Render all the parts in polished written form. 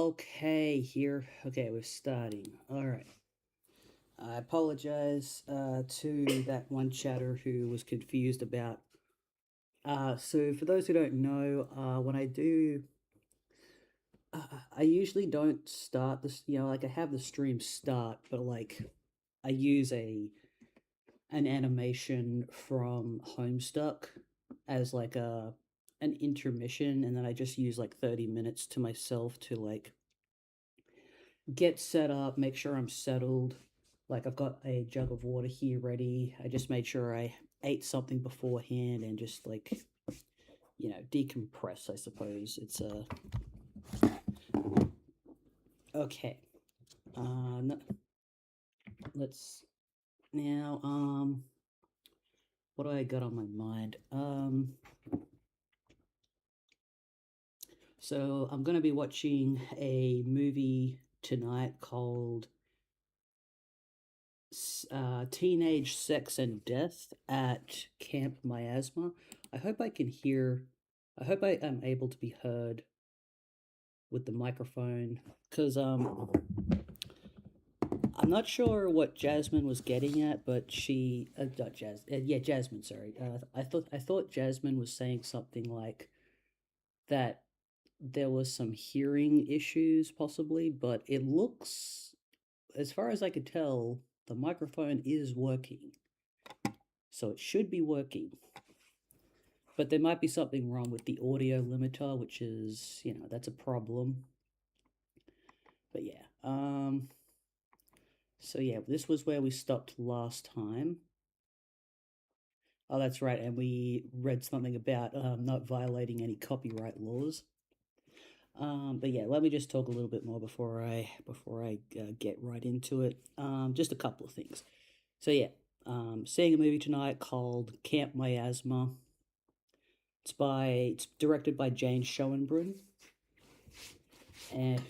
Okay, here. Okay, we're starting. All right. I apologize to that one chatter who was confused about. So for those who don't know, when I do, I usually don't start this. Like I have the stream start, but like I use an animation from Homestuck as like an intermission, and then I just use like 30 minutes to myself to like get set up, make sure I'm settled. Like I've got a jug of water here ready. I just made sure I ate something beforehand and just like, decompress, I suppose. It's okay. Let's now what do I got on my mind? So I'm gonna be watching a movie tonight called Teenage Sex and Death at Camp Miasma. I hope I can hear, I hope I am able to be heard with the microphone because I'm not sure what Jasmine was getting at, but she not yeah, Jasmine, sorry. I thought Jasmine was saying something like that there was some hearing issues possibly, but it looks, as far as I could tell, the microphone is working. So it should be working. But there might be something wrong with the audio limiter, which is, that's a problem. But yeah. So yeah, this was where we stopped last time. Oh, that's right, and we read something about not violating any copyright laws. But yeah, let me just talk a little bit more before I get right into it. Just a couple of things. So yeah, seeing a movie tonight called Camp Miasma. It's directed by Jane Schoenbrunn, and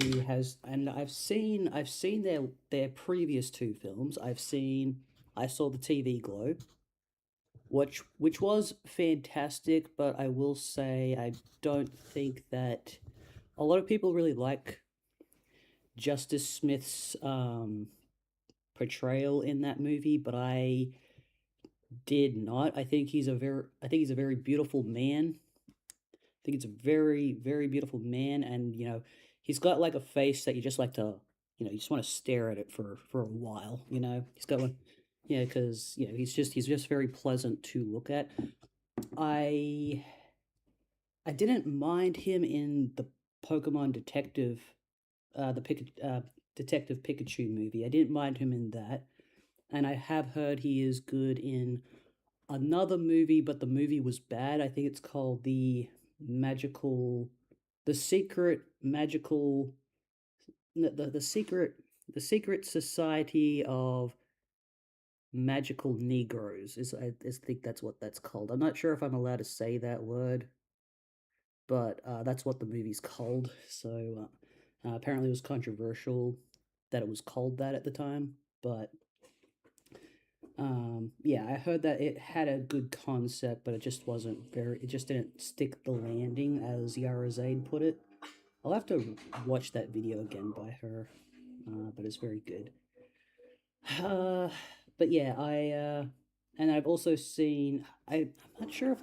I've seen their previous two films. I saw the TV Globe, which was fantastic, but I will say I don't think that a lot of people really like Justice Smith's portrayal in that movie, but I did not. I think he's a very beautiful man. I think it's a very, very beautiful man, and he's got like a face that you just like to, you just want to stare at it for a while. He's got one, yeah, because he's just very pleasant to look at. I I didn't mind him in the Pokemon Detective, Detective Pikachu movie. I didn't mind him in that, and I have heard he is good in another movie, but the movie was bad. I think it's called Magical, the Secret Magical, the Secret Society of Magical Negroes. I think that's what that's called. I'm not sure if I'm allowed to say that word, but that's what the movie's called. So apparently it was controversial that it was called that at the time, but yeah, I heard that it had a good concept, but it just didn't stick the landing, as Yara Zaid put it. I'll have to watch that video again by her, but it's very good. Uh, but yeah, and I've also seen, I'm not sure if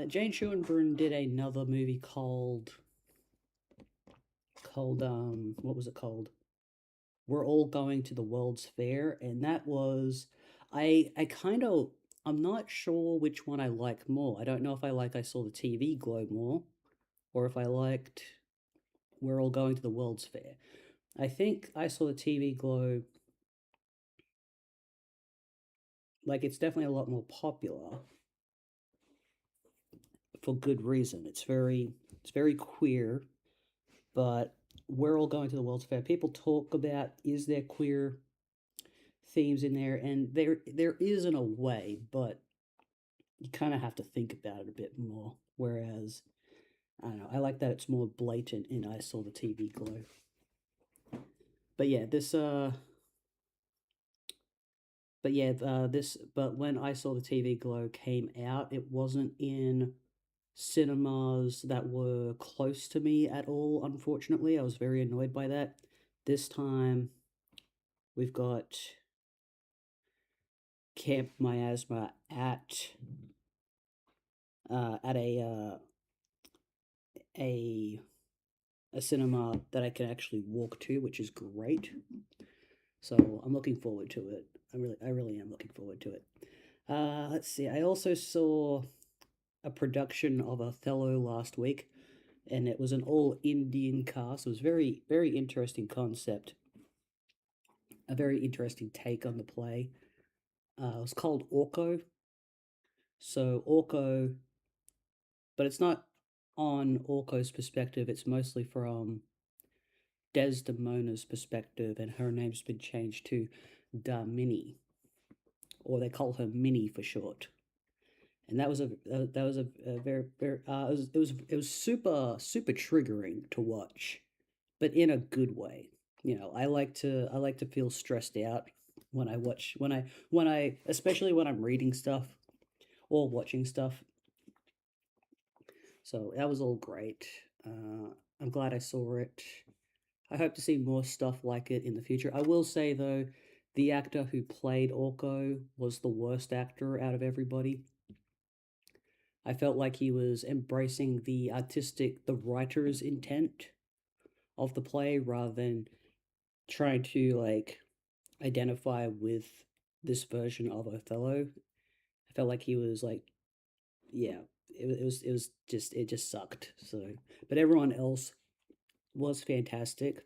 Jane Schoenbrunn did another movie what was it called? We're All Going to the World's Fair, and that was, I kind of, I'm not sure which one I like more. I don't know if I saw the TV Globe more, or if I liked We're All Going to the World's Fair. I think I saw the TV Globe, like it's definitely a lot more popular for good reason. It's very queer, but We're All Going to the World's Fair. People talk about, is there queer themes in there, and there is in a way, but you kind of have to think about it a bit more. Whereas, I don't know, I like that it's more blatant in I Saw the TV Glow. But yeah, but when I Saw the TV Glow came out, it wasn't in cinemas that were close to me at all, unfortunately. I was very annoyed by that. This time, we've got Camp Miasma at a a cinema that I can actually walk to, which is great. So I'm looking forward to it. I really am looking forward to it. Let's see. I also saw a production of Othello last week, and it was an all Indian cast. It was very interesting concept, a very interesting take on the play. It was called Orko. So Orko, but it's not on Orko's perspective. It's mostly from Desdemona's perspective, and her name's been changed to Damini, or they call her Minnie for short. And that was a very it was super triggering to watch, but in a good way. I like to feel stressed out when I watch when I especially when I'm reading stuff or watching stuff. So that was all great. I'm glad I saw it. I hope to see more stuff like it in the future. I will say though, the actor who played Orko was the worst actor out of everybody. I felt like he was embracing the writer's intent of the play rather than trying to like identify with this version of Othello. I felt like he was like, yeah, it just sucked. So, but everyone else was fantastic.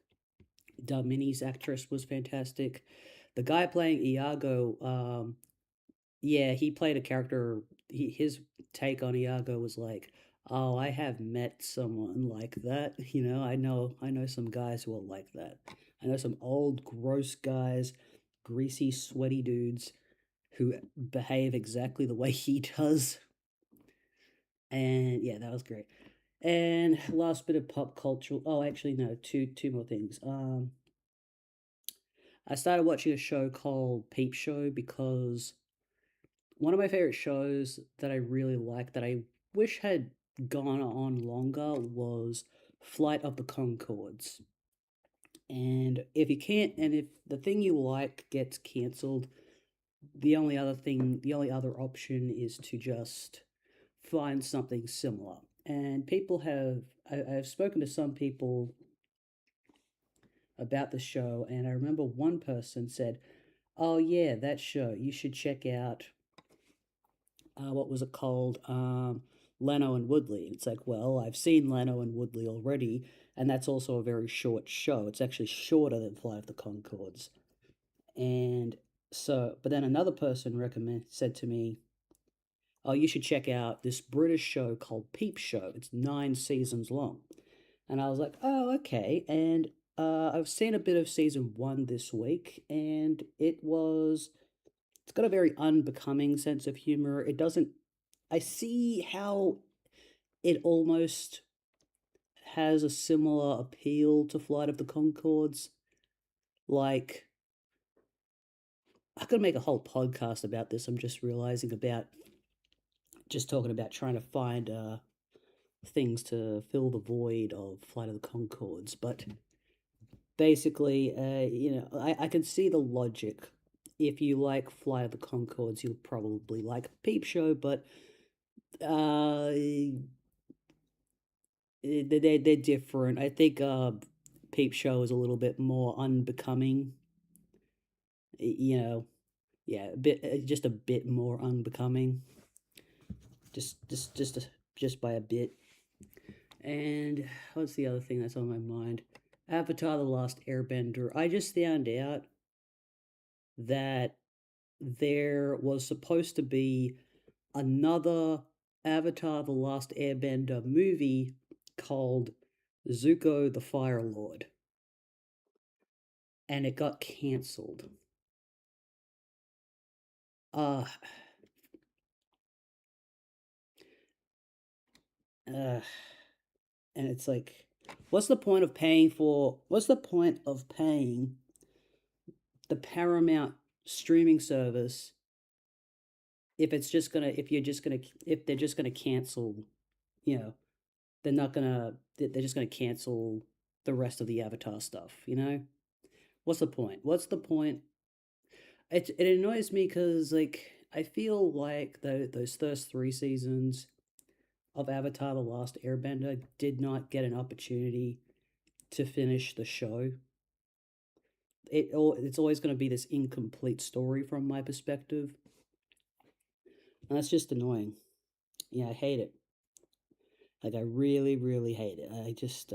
Mini's actress was fantastic. The guy playing Iago, yeah, he played a character. His take on Iago was like, "Oh, I have met someone like that. I know some guys who are like that. I know some old, gross guys, greasy, sweaty dudes who behave exactly the way he does." And yeah, that was great. And last bit of pop culture. Oh, actually, no, two more things. I started watching a show called Peep Show because one of my favorite shows that I really like that I wish had gone on longer was Flight of the Concords. And if the thing you like gets cancelled, the only other option is to just find something similar. And I've spoken to some people about the show, and I remember one person said, "Oh yeah, that show. You should check out what was it called? Leno and Woodley." It's like, well, I've seen Leno and Woodley already, and that's also a very short show. It's actually shorter than Flight of the Concords. And but then another person said to me, "Oh, you should check out this British show called Peep Show. It's 9 seasons long." And I was like, "Oh, okay." And I've seen a bit of season one this week, and it's got a very unbecoming sense of humor. It doesn't. I see how it almost has a similar appeal to Flight of the Concords. Like, I could make a whole podcast about this. I'm just realizing about just talking about trying to find things to fill the void of Flight of the Concords. But basically, I can see the logic. If you like Flight of the Concords, you'll probably like Peep Show, but uh, they're different. I think Peep Show is a little bit more unbecoming. You know, yeah, just a bit more unbecoming. Just by a bit. And what's the other thing that's on my mind? Avatar: The Last Airbender. I just found out that there was supposed to be another Avatar: The Last Airbender movie called Zuko the Fire Lord, and it got cancelled. Uh, uh, and it's like, what's the point of paying the Paramount streaming service if they're just gonna cancel, you know, they're not gonna, they're just gonna cancel the rest of the Avatar stuff, you know? What's the point? What's the point? It annoys me because, like, I feel like those first three seasons of Avatar The Last Airbender did not get an opportunity to finish the show. It's always going to be this incomplete story from my perspective. And that's just annoying. Yeah, I hate it. Like, I really, really hate it. I just.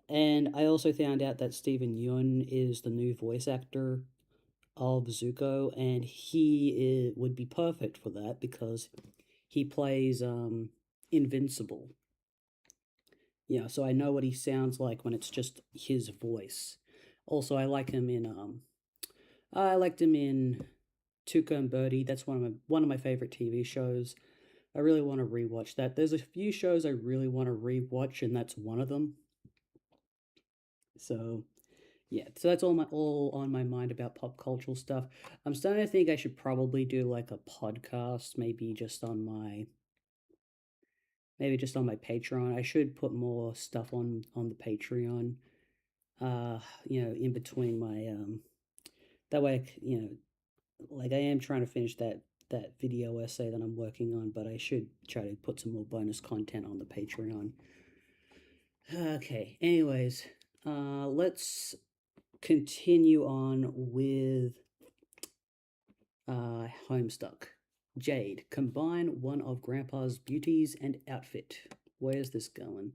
And I also found out that Stephen Yeun is the new voice actor of Zuko, and would be perfect for that because he plays Invincible. Yeah, so I know what he sounds like when it's just his voice. Also, I liked him in Tuca and Birdie. That's one of my favorite TV shows. I really want to rewatch that. There's a few shows I really want to rewatch, and that's one of them. So yeah, so that's all on my mind about pop cultural stuff. I'm starting to think I should probably do like a podcast, maybe just on my Patreon. I should put more stuff on the Patreon. In between my that way, like I am trying to finish that video essay that I'm working on, but I should try to put some more bonus content on the Patreon. Okay, anyways, let's continue on with Homestuck. Jade, combine one of Grandpa's beauties and outfit. Where's this going?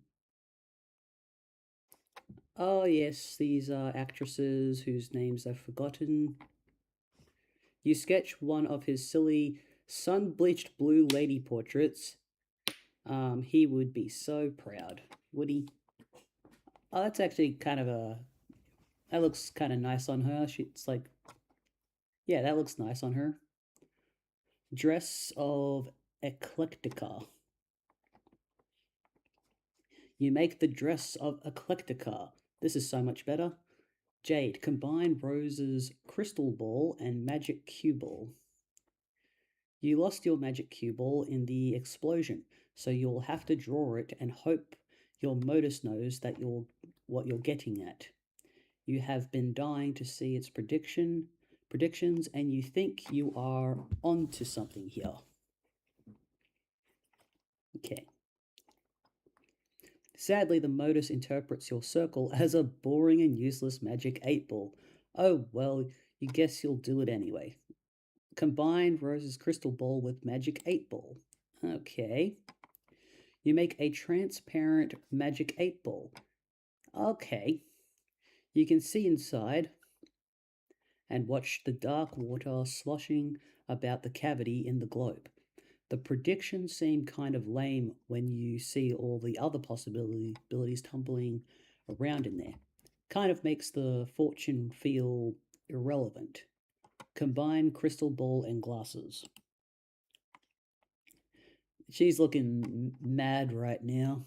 Oh, yes, these are actresses whose names I've forgotten. You sketch one of his silly sun-bleached blue lady portraits. He would be so proud, would he? Oh, that's actually that looks kind of nice on her. It's like, yeah, that looks nice on her. Dress of Eclectica. You make the dress of Eclectica. This is so much better. Jade, combine Rose's crystal ball and magic cue ball. You lost your magic cue ball in the explosion, so you'll have to draw it and hope your modus knows that what you're getting at. You have been dying to see its predictions, and you think you are onto something here. Okay. Sadly, the modus interprets your circle as a boring and useless magic 8-ball. Oh, well, you guess you'll do it anyway. Combine Rose's crystal ball with magic 8-ball. Okay. You make a transparent magic 8-ball. Okay. You can see inside and watch the dark water sloshing about the cavity in the globe. The predictions seem kind of lame when you see all the other possibilities tumbling around in there. Kind of makes the fortune feel irrelevant. Combine crystal ball and glasses. She's looking mad right now.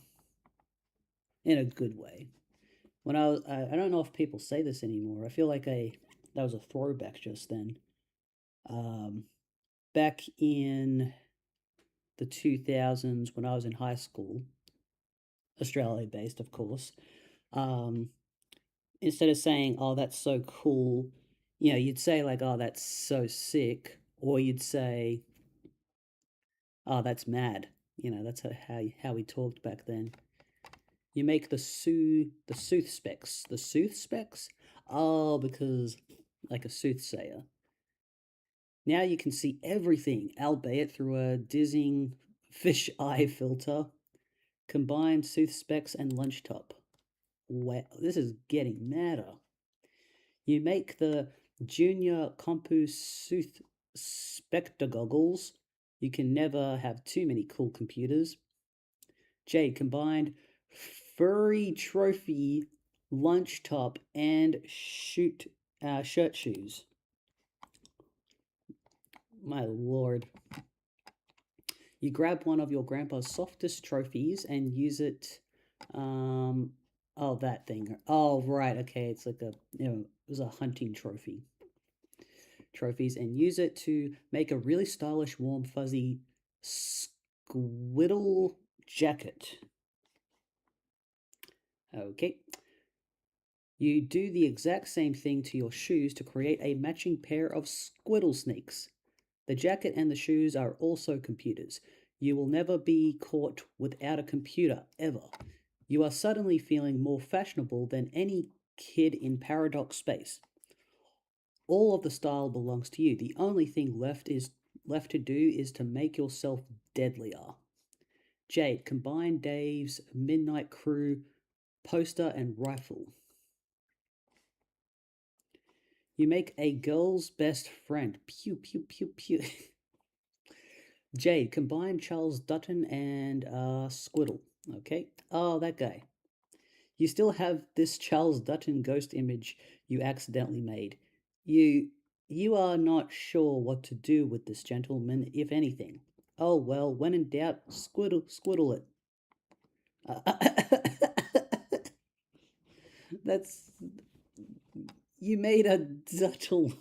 In a good way. I don't know if people say this anymore. I feel like that was a throwback just then. Back in the 2000s when I was in high school, Australia based, of course, um, instead of saying, "Oh, that's so cool," you'd say like, "Oh, that's so sick," or you'd say, "Oh, that's mad." That's how we talked back then. You make the sooth specs. The sooth specs? Oh, because like a soothsayer. Now you can see everything, albeit through a dizzying fish eye filter. Combined sooth specs and lunch top. Wow, this is getting madder. You make the Junior Compu Sooth Spectre goggles. You can never have too many cool computers. Jade combined furry trophy lunch top and shirt shoes. My lord. You grab one of your grandpa's softest trophies and use it. Oh, that thing. Oh, right. Okay, it's like it was a hunting trophies, and use it to make a really stylish, warm, fuzzy squiddle jacket. Okay. You do the exact same thing to your shoes to create a matching pair of squiddle sneaks. The jacket and the shoes are also computers. You will never be caught without a computer, ever. You are suddenly feeling more fashionable than any kid in Paradox Space. All of the style belongs to you. The only thing left to do is to make yourself deadlier. Jade, combine Dave's Midnight Crew poster and rifle. You make a girl's best friend. Pew, pew, pew, pew. Jade, combine Charles Dutton and Squiddle. Okay. Oh, that guy. You still have this Charles Dutton ghost image you accidentally made. You are not sure what to do with this gentleman, if anything. Oh well, when in doubt, squiddle it. That's you made a Duttle.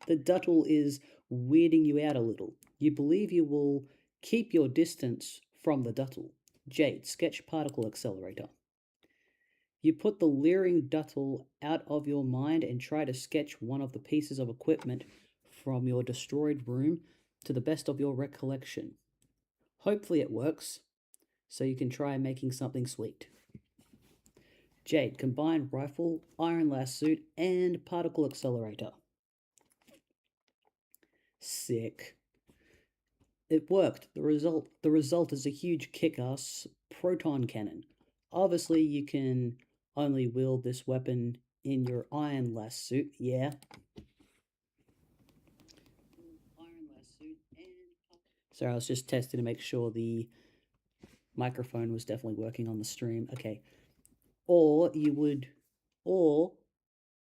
The Duttle is weirding you out a little. You believe you will keep your distance from the Duttle. Jade, sketch particle accelerator. You put the leering Duttle out of your mind and try to sketch one of the pieces of equipment from your destroyed room to the best of your recollection. Hopefully it works, so you can try making something sweet. Jade, combine rifle, iron last suit, and particle accelerator. Sick. It worked. The result is a huge kick-ass proton cannon. Obviously, you can only wield this weapon in your iron last suit. Yeah. Iron last suit and sorry, I was just testing to make sure the microphone was definitely working on the stream. Okay. Or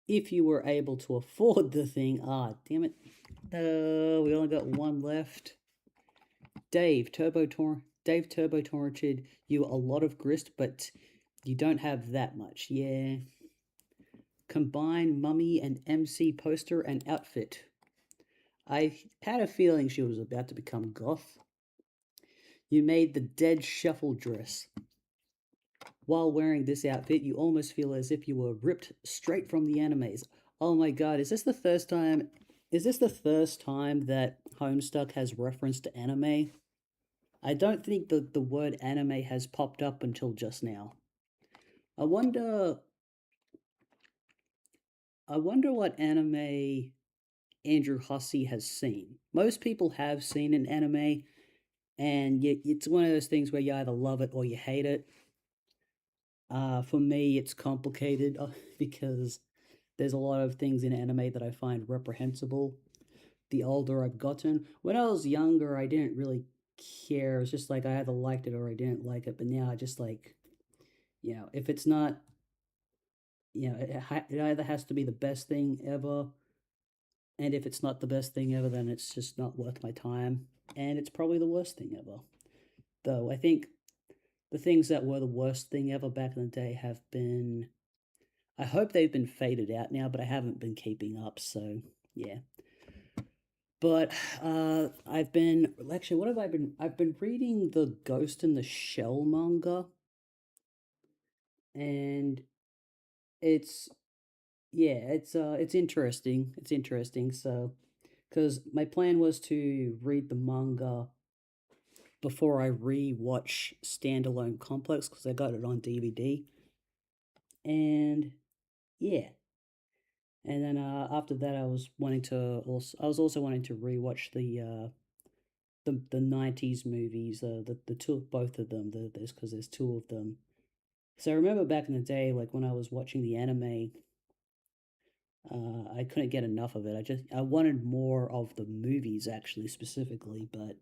if you were able to afford the thing, damn it. We only got one left. Dave Turbo Torrented you a lot of grist, but you don't have that much. Yeah. Combine Mummy and MC poster and outfit. I had a feeling she was about to become goth. You made the dead shuffle dress. While wearing this outfit, you almost feel as if you were ripped straight from the animes. Oh my god, is this the first time that Homestuck has reference to anime? I don't think the word anime has popped up until just now. I wonder what anime Andrew Hussey has seen. Most people have seen an anime, and it's one of those things where you either love it or you hate it. For me, it's complicated because there's a lot of things in anime that I find reprehensible. The older I've gotten, when I was younger, I didn't really care. It was just like I either liked it or I didn't like it. But now I just like, if it's not, it either has to be the best thing ever, and if it's not the best thing ever, then it's just not worth my time, and it's probably the worst thing ever. Though I think the things that were the worst thing ever back in the day have been, I hope they've been faded out now, but I haven't been keeping up, so yeah. But I've been actually, what have I been? I've been reading the Ghost in the Shell manga, and it's it's interesting. It's interesting. So, because my plan was to read the manga before I re-watch Standalone Complex because I got it on DVD, and yeah. And then after that, I was also wanting to rewatch the 90s movies, the two, both of them. There's two of them. So I remember back in the day, like when I was watching the anime, I couldn't get enough of it. I wanted more of the movies actually specifically. But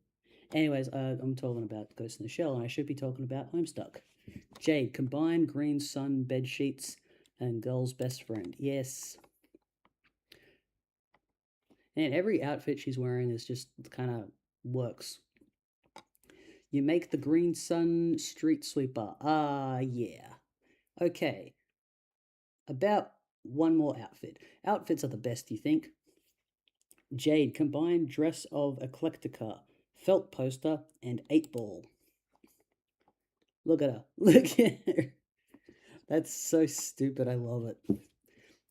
anyways, I'm talking about Ghost in the Shell, and I should be talking about Homestuck. Jade, combine green sun bed sheets and girl's best friend. Yes. And every outfit she's wearing is just kind of works. You make the green sun street sweeper. Yeah. Okay. About one more outfit. Outfits are the best, you think? Jade, combined dress of Eclectica, felt poster, and 8-ball. Look at her. Look at her. That's so stupid. I love it.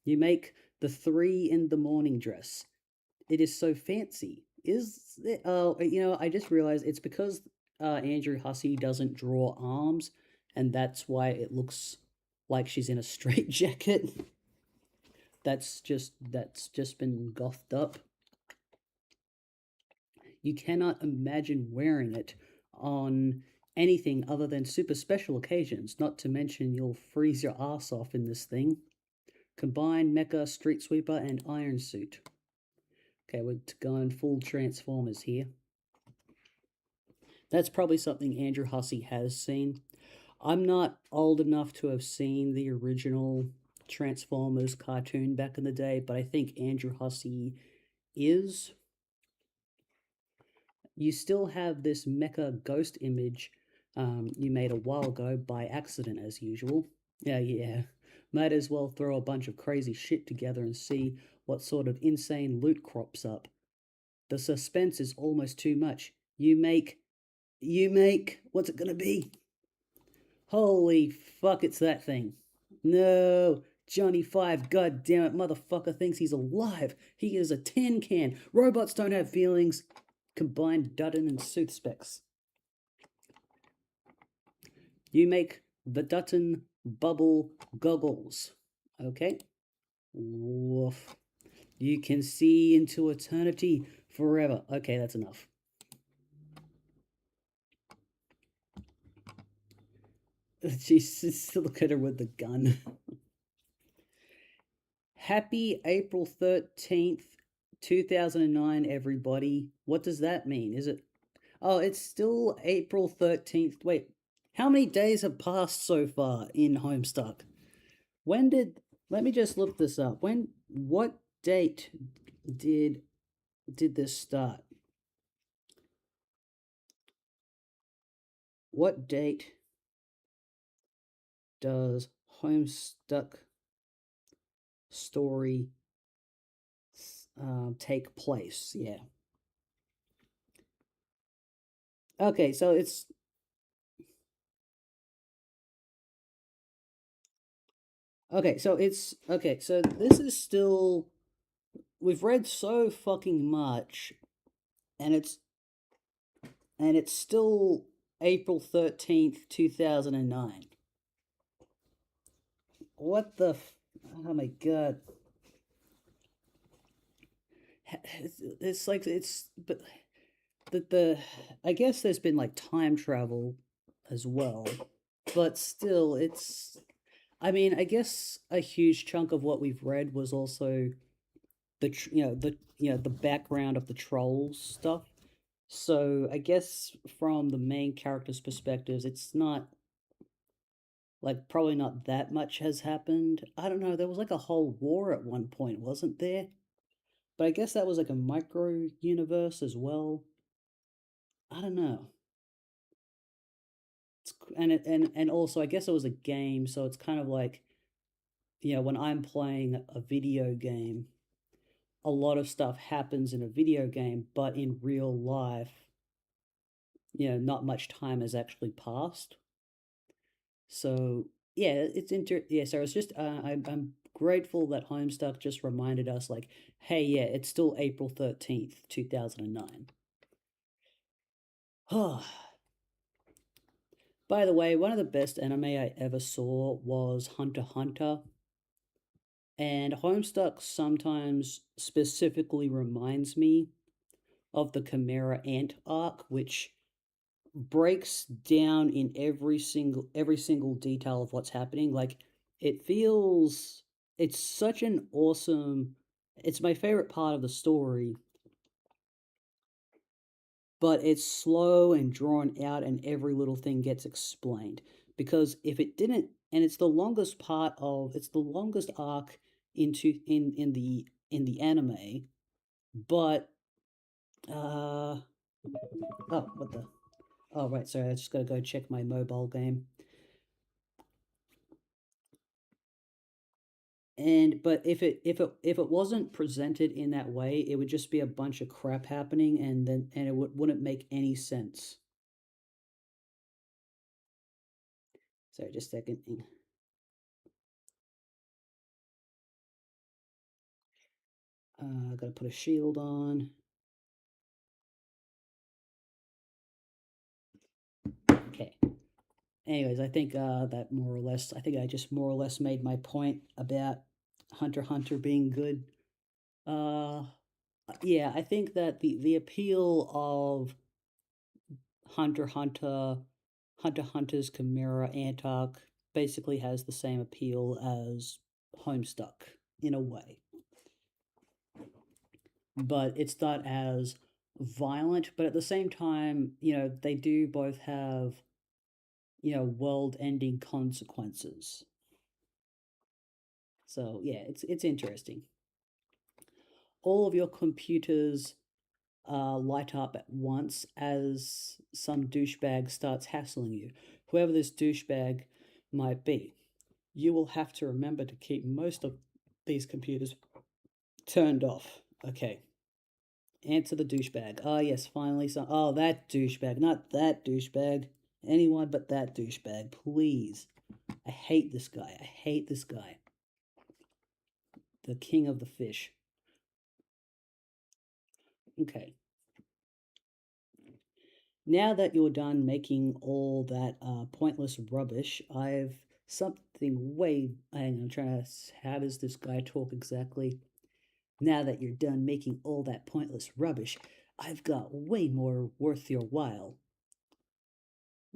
You make the 3 in the morning dress. It is so fancy. Is it? Oh, I just realized it's because Andrew Hussey doesn't draw arms, and that's why it looks like she's in a straight jacket. That's just been gothed up. You cannot imagine wearing it on anything other than super special occasions, not to mention you'll freeze your ass off in this thing. Combine Mecha, Street Sweeper, and Iron Suit. Okay, we're going full Transformers here. That's probably something Andrew Hussey has seen. I'm not old enough to have seen the original Transformers cartoon back in the day, but I think Andrew Hussey is. You still have this mecha ghost image you made a while ago by accident, as usual. Yeah. Might as well throw a bunch of crazy shit together and see what sort of insane loot crops up. The suspense is almost too much. What's it gonna be? Holy fuck, it's that thing. No, Johnny Five, god damn it, motherfucker thinks he's alive. He is a tin can. Robots don't have feelings. Combined Dutton and Sooth specs. You make the Dutton bubble goggles. Okay. Woof. You can see into eternity forever. Okay, that's enough. Jesus, look at her with the gun. Happy April 13th, 2009, everybody. What does that mean? Is it? Oh, it's still April 13th. Wait, how many days have passed so far in Homestuck? When did. Let me just look this up. What date did this start? What date does Homestuck story take place? Yeah. Okay, so it's okay. So this is still we've read so fucking much, and it's still April 13th, 2009. What the? Oh my god! It's like but the I guess there's been like time travel as well, but still it's. I mean, I guess a huge chunk of what we've read was also the background of the trolls stuff. So I guess from the main character's perspectives, it's not like probably not that much has happened. I don't know. There was like a whole war at one point, wasn't there? But I guess that was like a micro universe as well. I don't know. And also I guess it was a game, so it's kind of like when I'm playing a video game, a lot of stuff happens in a video game, but in real life, not much time has actually passed. So yeah, so it's just I'm grateful that Homestuck just reminded us like, hey, yeah, it's still April 13th, 2009. Oh, by the way, one of the best anime I ever saw was Hunter x Hunter, and Homestuck sometimes specifically reminds me of the Chimera Ant arc, which breaks down in every single detail of what's happening. Like it feels it's such an awesome it's my favorite part of the story, but it's slow and drawn out and every little thing gets explained. Because if it didn't and it's the longest arc in the anime, but uh oh what the oh right, sorry, I just gotta go check my mobile game. And but if it wasn't presented in that way, it would just be a bunch of crap happening, and it wouldn't make any sense. Sorry, just a second. Gotta put a shield on. Okay. Anyways, I think that more or less, I think I just more or less made my point about Hunter x Hunter being good. Uh, yeah, I think that the appeal of Hunter x Hunter, Hunter x Hunter's Chimera Antark basically has the same appeal as Homestuck in a way, but it's not as violent. But at the same time, they do both have world-ending consequences. So yeah, it's interesting. All of your computers light up at once as some douchebag starts hassling you. Whoever this douchebag might be, you will have to remember to keep most of these computers turned off. Okay. Answer the douchebag. Ah, yes, finally some. Oh, that douchebag. Not that douchebag. Anyone but that douchebag, please. I hate this guy. I hate this guy. The king of the fish. Okay. Now that you're done making all that pointless rubbish, I've something way. I'm trying to. How does this guy talk exactly? Now that you're done making all that pointless rubbish, I've got way more worth your while.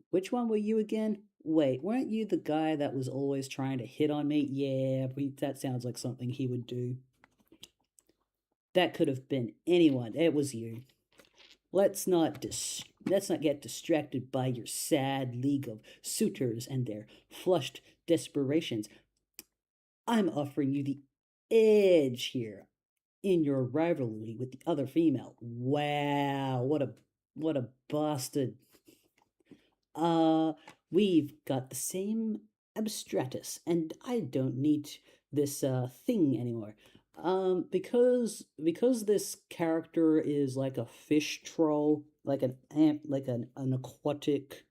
Which one were you again? Wait, weren't you the guy that was always trying to hit on me? Yeah, that sounds like something he would do. That could have been anyone. It was you. Let's not get distracted by your sad league of suitors and their flushed desperations. I'm offering you the edge here in your rivalry with the other female. Wow, what a bastard. Uh, we've got the same abstratus, and I don't need this thing anymore. Because this character is like a fish troll, like an aquatic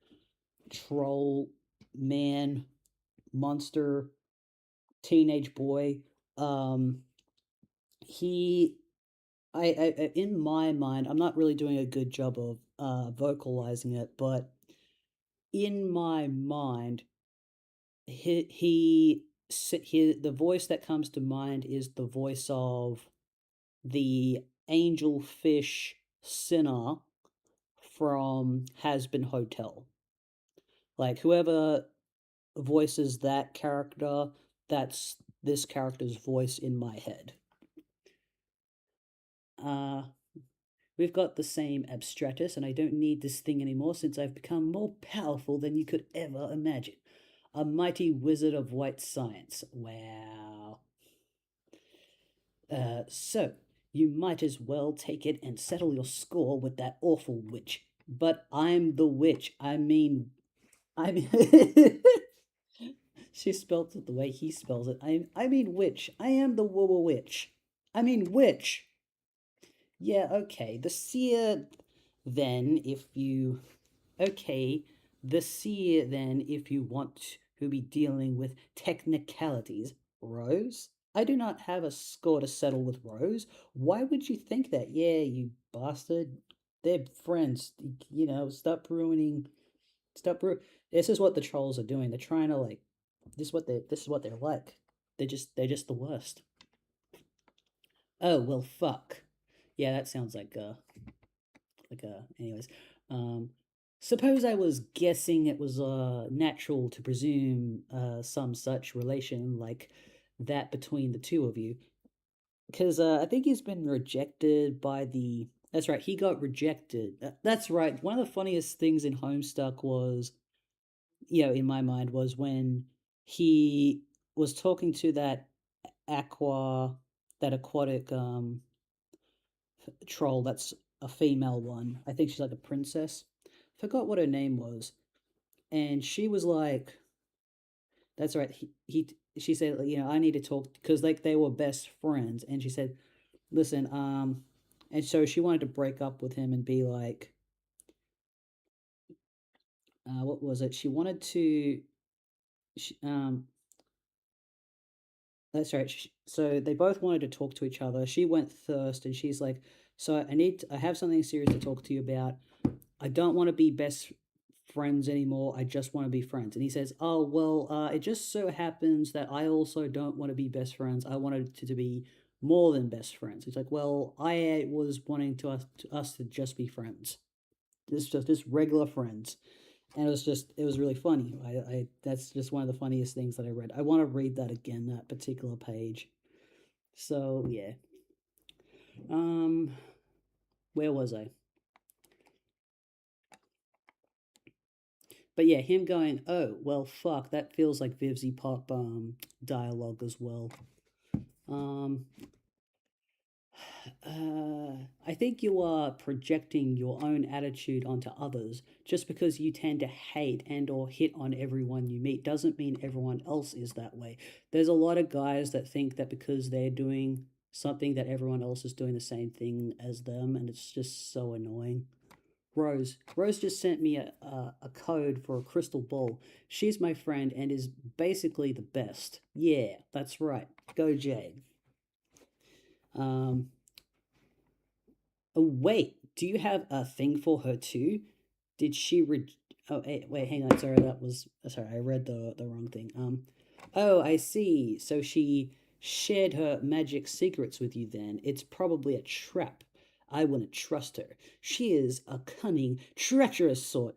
troll man monster teenage boy. Um, he in my mind, I'm not really doing a good job of vocalizing it, but in my mind, the voice that comes to mind is the voice of the angelfish sinner from Has Been Hotel. Like whoever voices that character, that's this character's voice in my head. Uh we've got the same abstratus, and I don't need this thing anymore since I've become more powerful than you could ever imagine. A mighty wizard of white science. Wow. So, you might as well take it and settle your score with that awful witch. But I'm the witch. I mean, she spells it the way he spells it. I mean witch. I am the witch. I mean witch. Yeah, okay. The seer, then, if you. Okay, the seer, then, if you want to be dealing with technicalities. Rose? I do not have a score to settle with Rose. Why would you think that? Yeah, you bastard. They're friends. Stop ruining. Stop. This is what the trolls are doing. They're trying to like. This is what they're like. They're just the worst. Oh well, fuck. Yeah, that sounds anyways. um suppose I was guessing it was natural to presume some such relation like that between the two of you, because I think he's been rejected by the that's right, he got rejected. That's right, one of the funniest things in Homestuck was, in my mind, was when he was talking to that aquatic troll that's a female one. I think she's like a princess. Forgot what her name was. And she was like, that's right. She said, I need to talk because like they were best friends. And she said, listen, and so she wanted to break up with him and be like, what was it? She wanted to. She, that's right. So they both wanted to talk to each other. She went first, and she's like, "So I have something serious to talk to you about. I don't want to be best friends anymore. I just want to be friends." And he says, "Oh well, it just so happens that I also don't want to be best friends. I wanted to be more than best friends." He's like, "Well, I was wanting us to just be friends, just regular friends." And it was really funny. I That's just one of the funniest things that I read. I want to read that again, that particular page. So yeah. Um, where was I? But yeah, him going, "Oh well, fuck, that feels like Vivsy Pop dialogue as well." Um, I think you are projecting your own attitude onto others. Just because you tend to hate and or hit on everyone you meet doesn't mean everyone else is that way. There's a lot of guys that think that because they're doing something that everyone else is doing the same thing as them, and it's just so annoying. Rose just sent me a code for a crystal ball. She's my friend and is basically the best. Yeah, that's right. Go Jade. Um, Oh, wait, do you have a thing for her too? Did she Oh, wait, hang on. Sorry, sorry, I read the wrong thing. Oh, I see. So she shared her magic secrets with you then. It's probably a trap. I wouldn't trust her. She is a cunning, treacherous sort.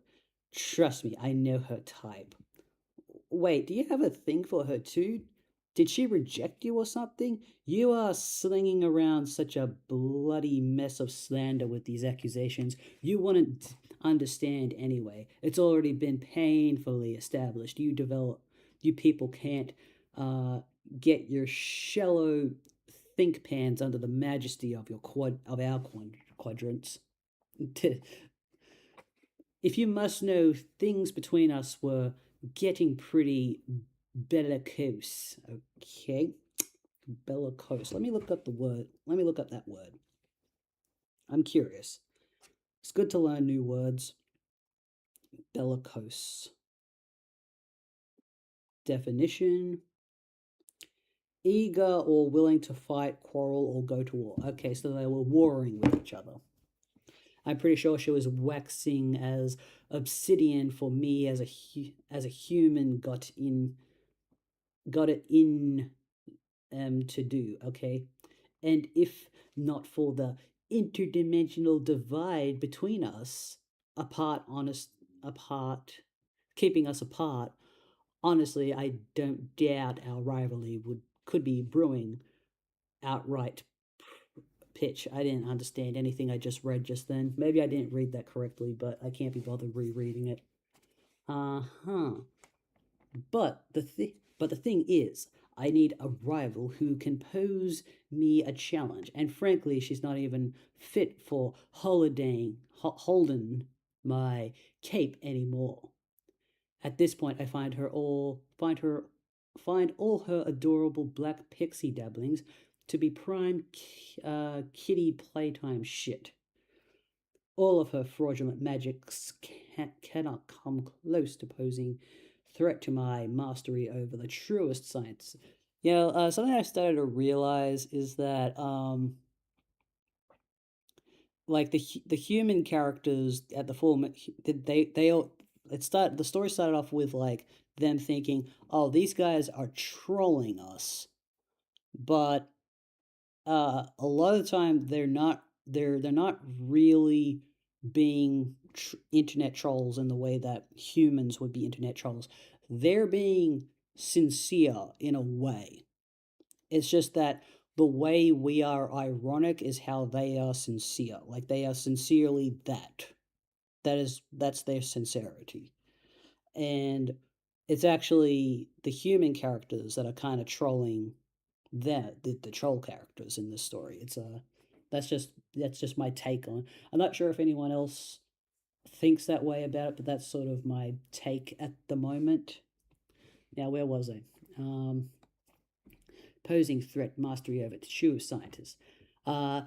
Trust me, I know her type. Wait, do you have a thing for her too? Did she reject you or something? You are slinging around such a bloody mess of slander with these accusations. You wouldn't understand anyway. It's already been painfully established. You people can't uh, get your shallow think pans under the majesty of our quadrants. If you must know, things between us were getting pretty bellicose. Okay, bellicose. Let me look up the word. Let me look up that word. I'm curious. It's good to learn new words. Bellicose. Definition: eager or willing to fight, quarrel, or go to war. Okay, so they were warring with each other. I'm pretty sure she was waxing as obsidian for me as a human got it in to do, okay? And if not for the interdimensional divide between us, apart, keeping us apart, honestly, I don't doubt our rivalry could be brewing outright pitch. I didn't understand anything I just read just then. Maybe I didn't read that correctly, but I can't be bothered rereading it. Uh-huh. But the thing is, I need a rival who can pose me a challenge, and frankly, she's not even fit for holding my cape anymore. At this point, I find all her adorable black pixie dabblings to be prime kitty playtime shit. All of her fraudulent magics cannot come close to posing threat to my mastery over the truest science. Something I started to realize is that like the human characters at the full they all the story started off with like them thinking, oh, these guys are trolling us, but a lot of the time they're not really being internet trolls in the way that humans would be internet trolls. They're being sincere in a way. It's just that the way we are ironic is how they are sincere. Like they are sincerely that. That's their sincerity. And it's actually the human characters that are kind of trolling the troll characters in this story. It's that's just my take on. I'm not sure if anyone else thinks that way about it, but that's sort of my take at the moment. Now, where was I? Posing threat mastery over true scientists. Uh,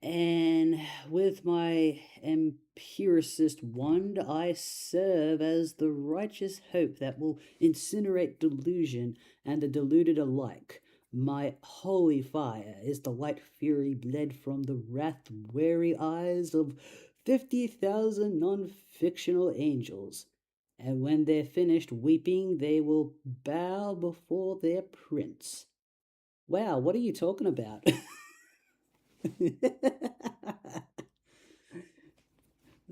And with my empiricist wand, I serve as the righteous hope that will incinerate delusion and the deluded alike. My holy fire is the light fury bled from the wrath weary eyes of 50,000 non fictional angels. And when they're finished weeping, they will bow before their prince. Wow, what are you talking about?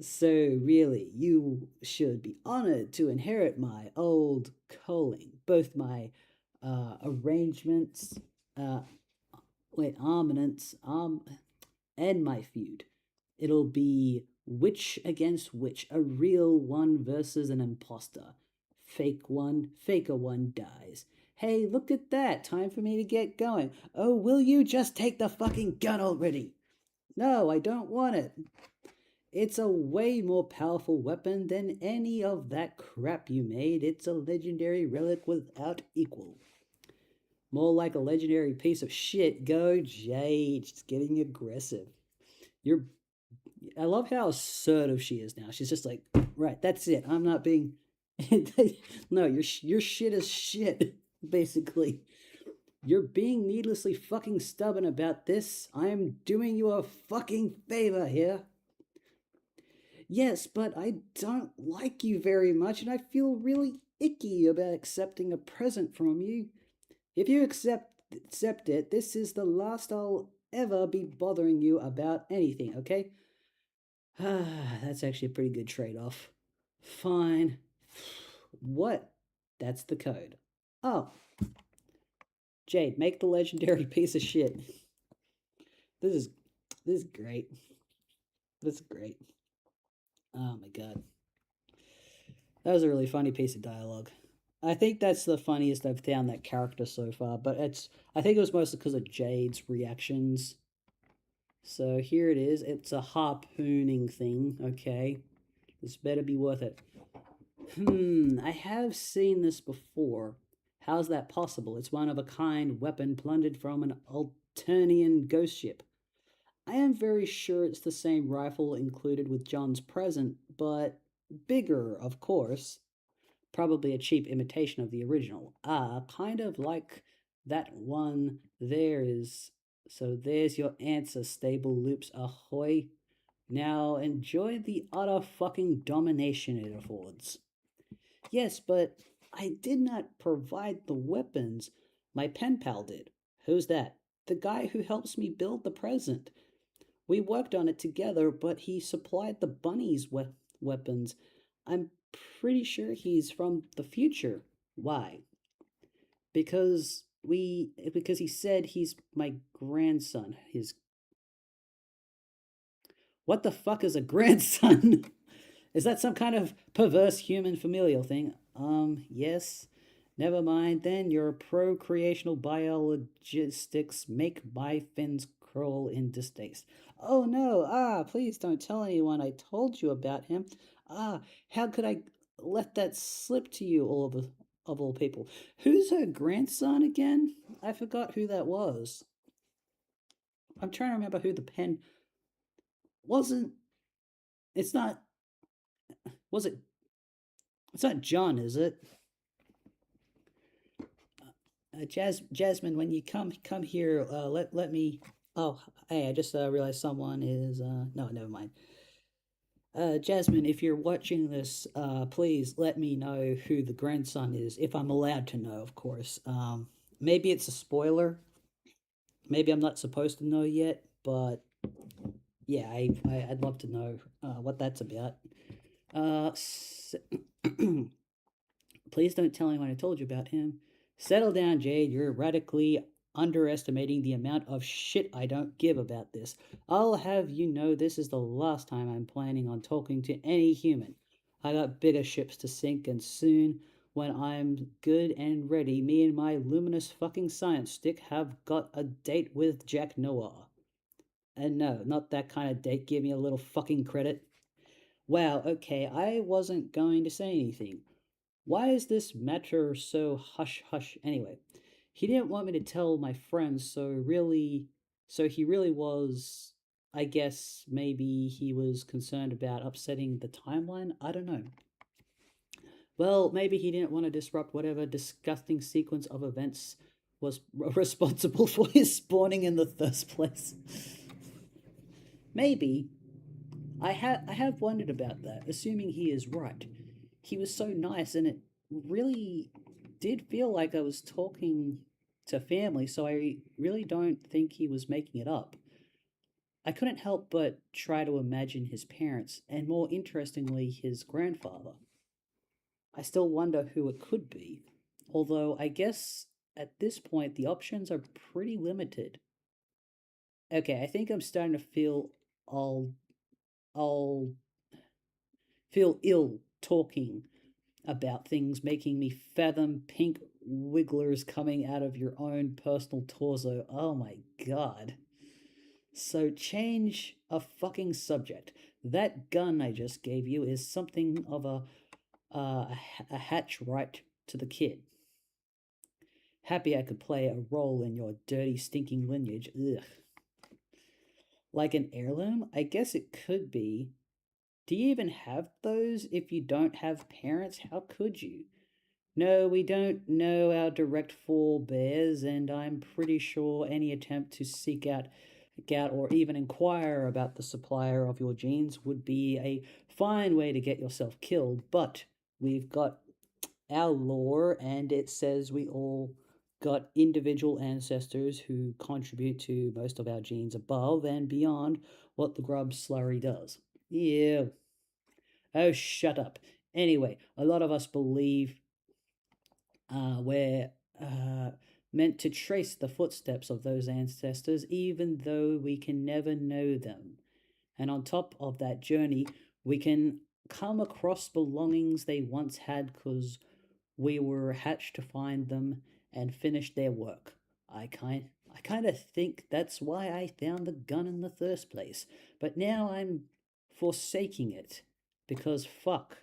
So, really, you should be honored to inherit my old calling, both my arrangements, uh, armaments, and my feud. It'll be witch against witch, a real one versus an imposter. Fake one, faker one dies. Hey, look at that! Time for me to get going. Oh, will you just take the fucking gun already? No, I don't want it. It's a way more powerful weapon than any of that crap you made. It's a legendary relic without equal. More like a legendary piece of shit. Go, Jade. She's getting aggressive. You're. I love how assertive she is now. She's just like, right, that's it. I'm not being. No, your shit is shit. Basically, you're being needlessly fucking stubborn about this. I'm doing you a fucking favor here. Yes, but I don't like you very much, and I feel really icky about accepting a present from you. If you accept it, this is the last I'll ever be bothering you about anything, okay? Ah, that's actually a pretty good trade-off. Fine. What? That's the code. Oh, Jade, make the legendary piece of shit. This is this is great. This is great. Oh my god. That was a really funny piece of dialogue. I think that's the funniest I've found that character so far, but I think it was mostly because of Jade's reactions. So here it is. It's a harpooning thing, okay. This better be worth it. I have seen this before. How's that possible? It's one of a kind weapon plundered from an Alternian ghost ship. I am very sure it's the same rifle included with John's present, but bigger, of course. Probably a cheap imitation of the original. Kind of like that one there is. So there's your answer, stable loops ahoy. Now enjoy the utter fucking domination it affords. Yes, but I did not provide the weapons. My pen pal did. Who's that? The guy who helps me build the present. We worked on it together, but he supplied the bunny's weapons. I'm pretty sure he's from the future. Why? Because he said he's my grandson. His What the fuck is a grandson? Is that some kind of perverse human familial thing? Yes. Never mind then, your procreational biologistics make my fins curl in distaste. Oh no, please don't tell anyone I told you about him. How could I let that slip to you, of all people? Who's her grandson again? I forgot who that was. I'm trying to remember who the pen wasn't. It's not. Was it? It's not John, is it? Jasmine, when you come here, let me. Oh, hey, I just realized someone is. No, never mind. Jasmine, if you're watching this, please let me know who the grandson is, if I'm allowed to know, of course. Maybe it's a spoiler. Maybe I'm not supposed to know yet, but yeah, I'd love to know what that's about. Please don't tell anyone I told you about him. Settle down, Jade. You're radically underestimating the amount of shit I don't give about this. I'll have you know this is the last time I'm planning on talking to any human. I got bigger ships to sink, and soon, when I'm good and ready, me and my luminous fucking science stick have got a date with Jack Noir. And no, not that kind of date. Give me a little fucking credit. Wow, okay, I wasn't going to say anything. Why is this matter so hush hush anyway? He didn't want me to tell my friends, so he really was. I guess maybe he was concerned about upsetting the timeline. I don't know. Well, maybe he didn't want to disrupt whatever disgusting sequence of events was responsible for his spawning in the first place. Maybe. I have wondered about that, assuming he is right. He was so nice, and it really did feel like I was talking to family, so I really don't think he was making it up. I couldn't help but try to imagine his parents, and more interestingly, his grandfather. I still wonder who it could be, although I guess at this point the options are pretty limited. Okay, I think I'm starting to I'll feel ill talking about things making me fathom pink wigglers coming out of your own personal torso. Oh my god. So change a fucking subject. That gun I just gave you is something of a hatch right to the kid. Happy I could play a role in your dirty, stinking lineage. Ugh. Like an heirloom? I guess it could be. Do you even have those if you don't have parents? How could you? No, we don't know our direct forebears, and I'm pretty sure any attempt to seek out or even inquire about the supplier of your genes would be a fine way to get yourself killed. But we've got our lore, and it says we all got individual ancestors who contribute to most of our genes above and beyond what the grub slurry does. Yeah. Oh, shut up. Anyway, a lot of us believe we're uh, meant to trace the footsteps of those ancestors, even though we can never know them. And on top of that journey, we can come across belongings they once had because we were hatched to find them and finish their work. I kind of think that's why I found the gun in the first place. But now I'm forsaking it because fuck,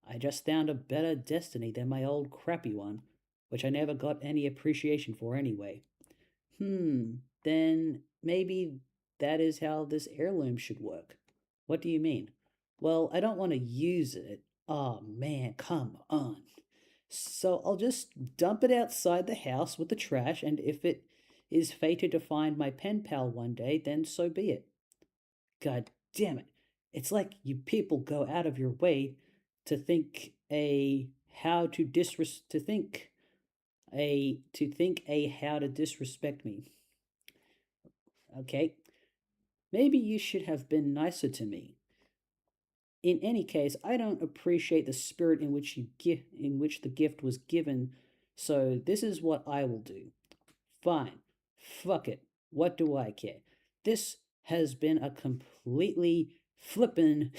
I just found a better destiny than my old crappy one, which I never got any appreciation for anyway. Then maybe that is how this heirloom should work. What do you mean? Well, I don't want to use it. Oh man, come on. So I'll just dump it outside the house with the trash, and if it is fated to find my pen pal one day, then so be it. God damn it. It's like you people go out of your way to think a how to disres to think a how to disrespect me. Okay? Maybe you should have been nicer to me. In any case, I don't appreciate the spirit in which the gift was given, so this is what I will do. Fine. Fuck it. What do I care? This has been a completely flippin'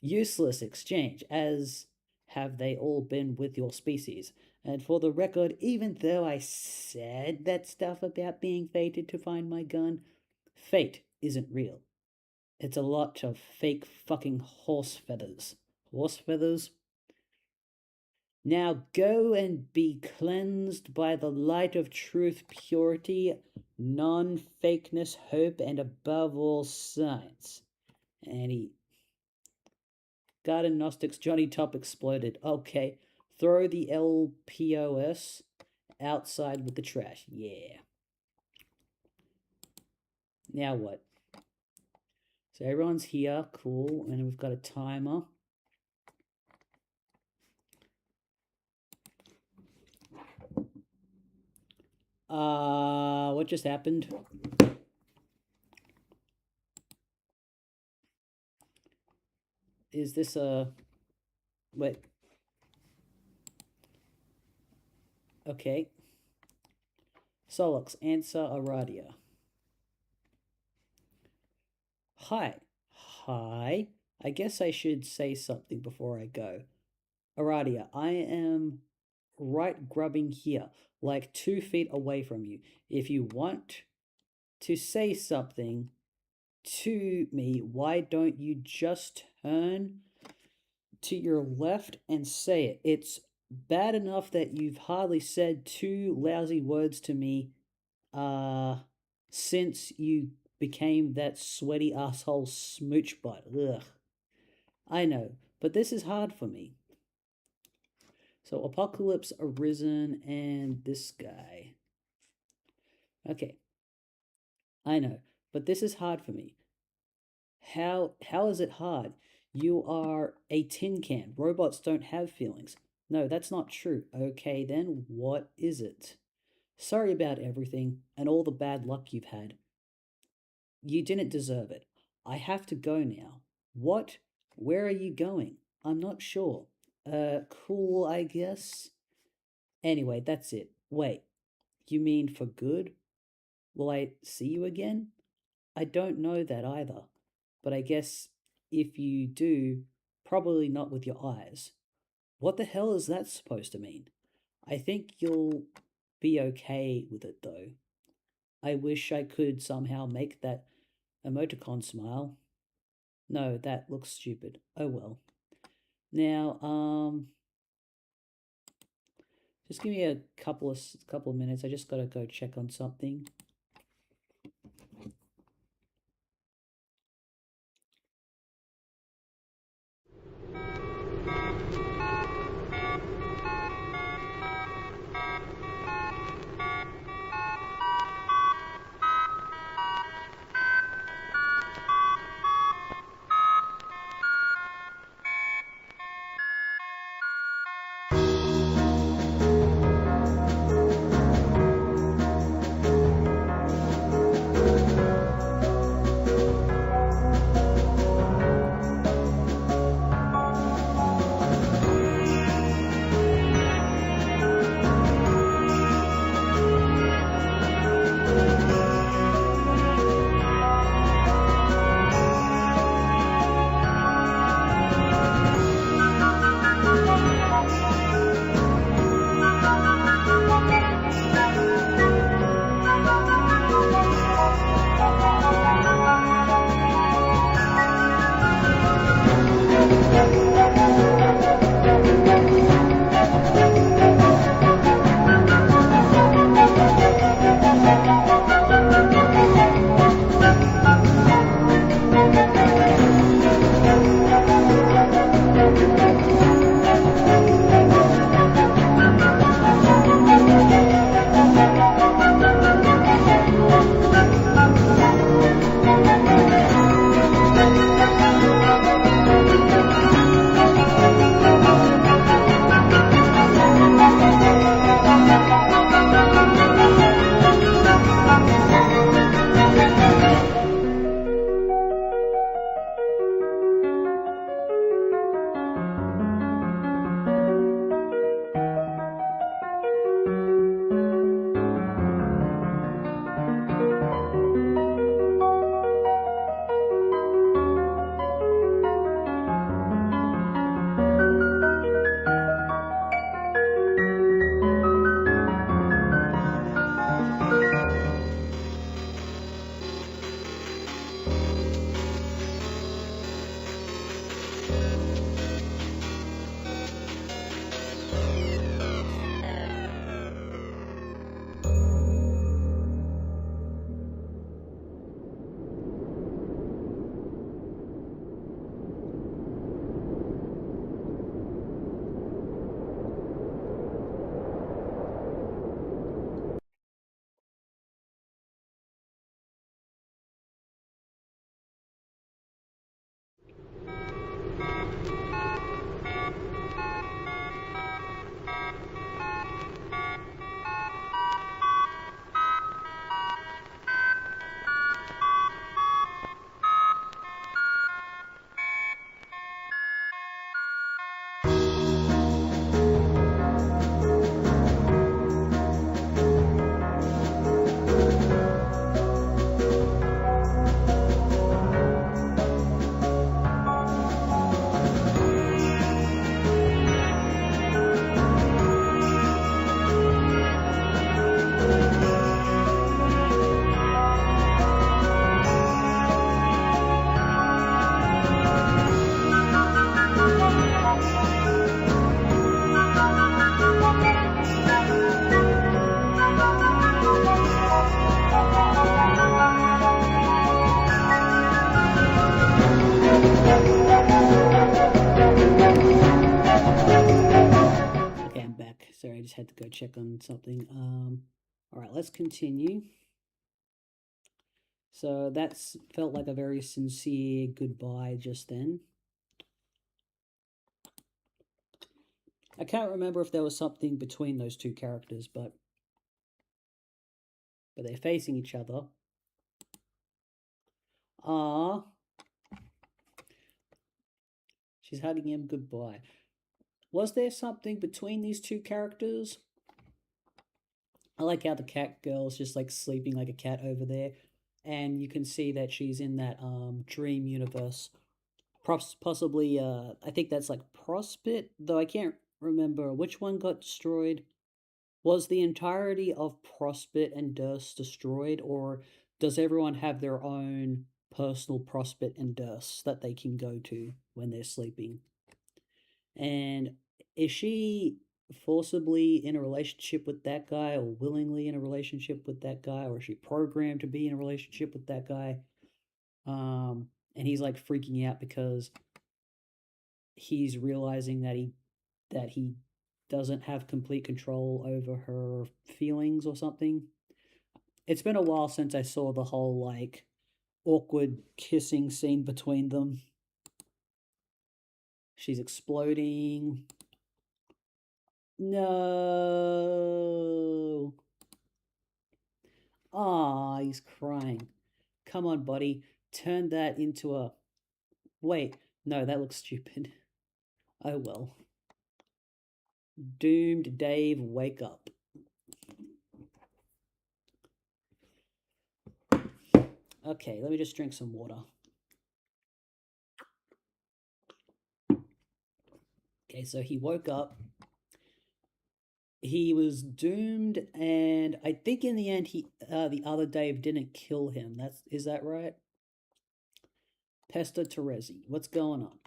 useless exchange, as have they all been with your species. And for the record, even though I said that stuff about being fated to find my gun, fate isn't real. It's a lot of fake fucking horse feathers. Horse feathers? Now go and be cleansed by the light of truth, purity, non fakeness, hope, and above all, science. And he got a Gnostics. Johnny Top exploded. Okay, throw the LPOS outside with the trash. Yeah. Now what? So everyone's here. Cool. And we've got a timer. What just happened? Is this a... Wait. Okay. Solux, answer Aradia. Hi. Hi. I guess I should say something before I go. Aradia, I am right grubbing here, like 2 feet away from you. If you want to say something to me, why don't you just turn to your left and say it? It's bad enough that you've hardly said two lousy words to me since you became that sweaty asshole smooch butt. Ugh. I know, but this is hard for me. So Apocalypse Arisen and this guy. Okay. I know, but this is hard for me. How is it hard? You are a tin can. Robots don't have feelings. No, that's not true. Okay, then what is it? Sorry about everything and all the bad luck you've had. You didn't deserve it. I have to go now. What? Where are you going? I'm not sure. Cool, I guess. Anyway, that's it. Wait, you mean for good? Will I see you again? I don't know that either, but I guess if you do, probably not with your eyes. What the hell is that supposed to mean? I think you'll be okay with it though. I wish I could somehow make that emoticon smile. No, that looks stupid. Oh well. Now, just give me a couple of minutes. I just gotta go check on something. had to go check on something. All right, let's continue. So that's felt like a very sincere goodbye just then. I can't remember if there was something between those two characters, but they're facing each other. Ah, she's hugging him goodbye. Was there something between these two characters? I like how the cat girl's just like sleeping like a cat over there, and you can see that she's in that dream universe. Possibly, I think that's like Prospit, though I can't remember which one got destroyed. Was the entirety of Prospit and Durst destroyed, or does everyone have their own personal Prospit and Durst that they can go to when they're sleeping? And is she forcibly in a relationship with that guy, or willingly in a relationship with that guy, or is she programmed to be in a relationship with that guy? And he's like freaking out because he's realizing that he doesn't have complete control over her feelings or something. It's been a while since I saw the whole like awkward kissing scene between them. She's exploding. No. Ah, he's crying. Come on, buddy. Turn that into a... Wait, no, that looks stupid. Oh well. Doomed Dave, wake up. Okay, let me just drink some water. Okay, so he woke up. He was doomed, and I think in the end, the other Dave didn't kill him. Is that right? Pesta Terezi, what's going on?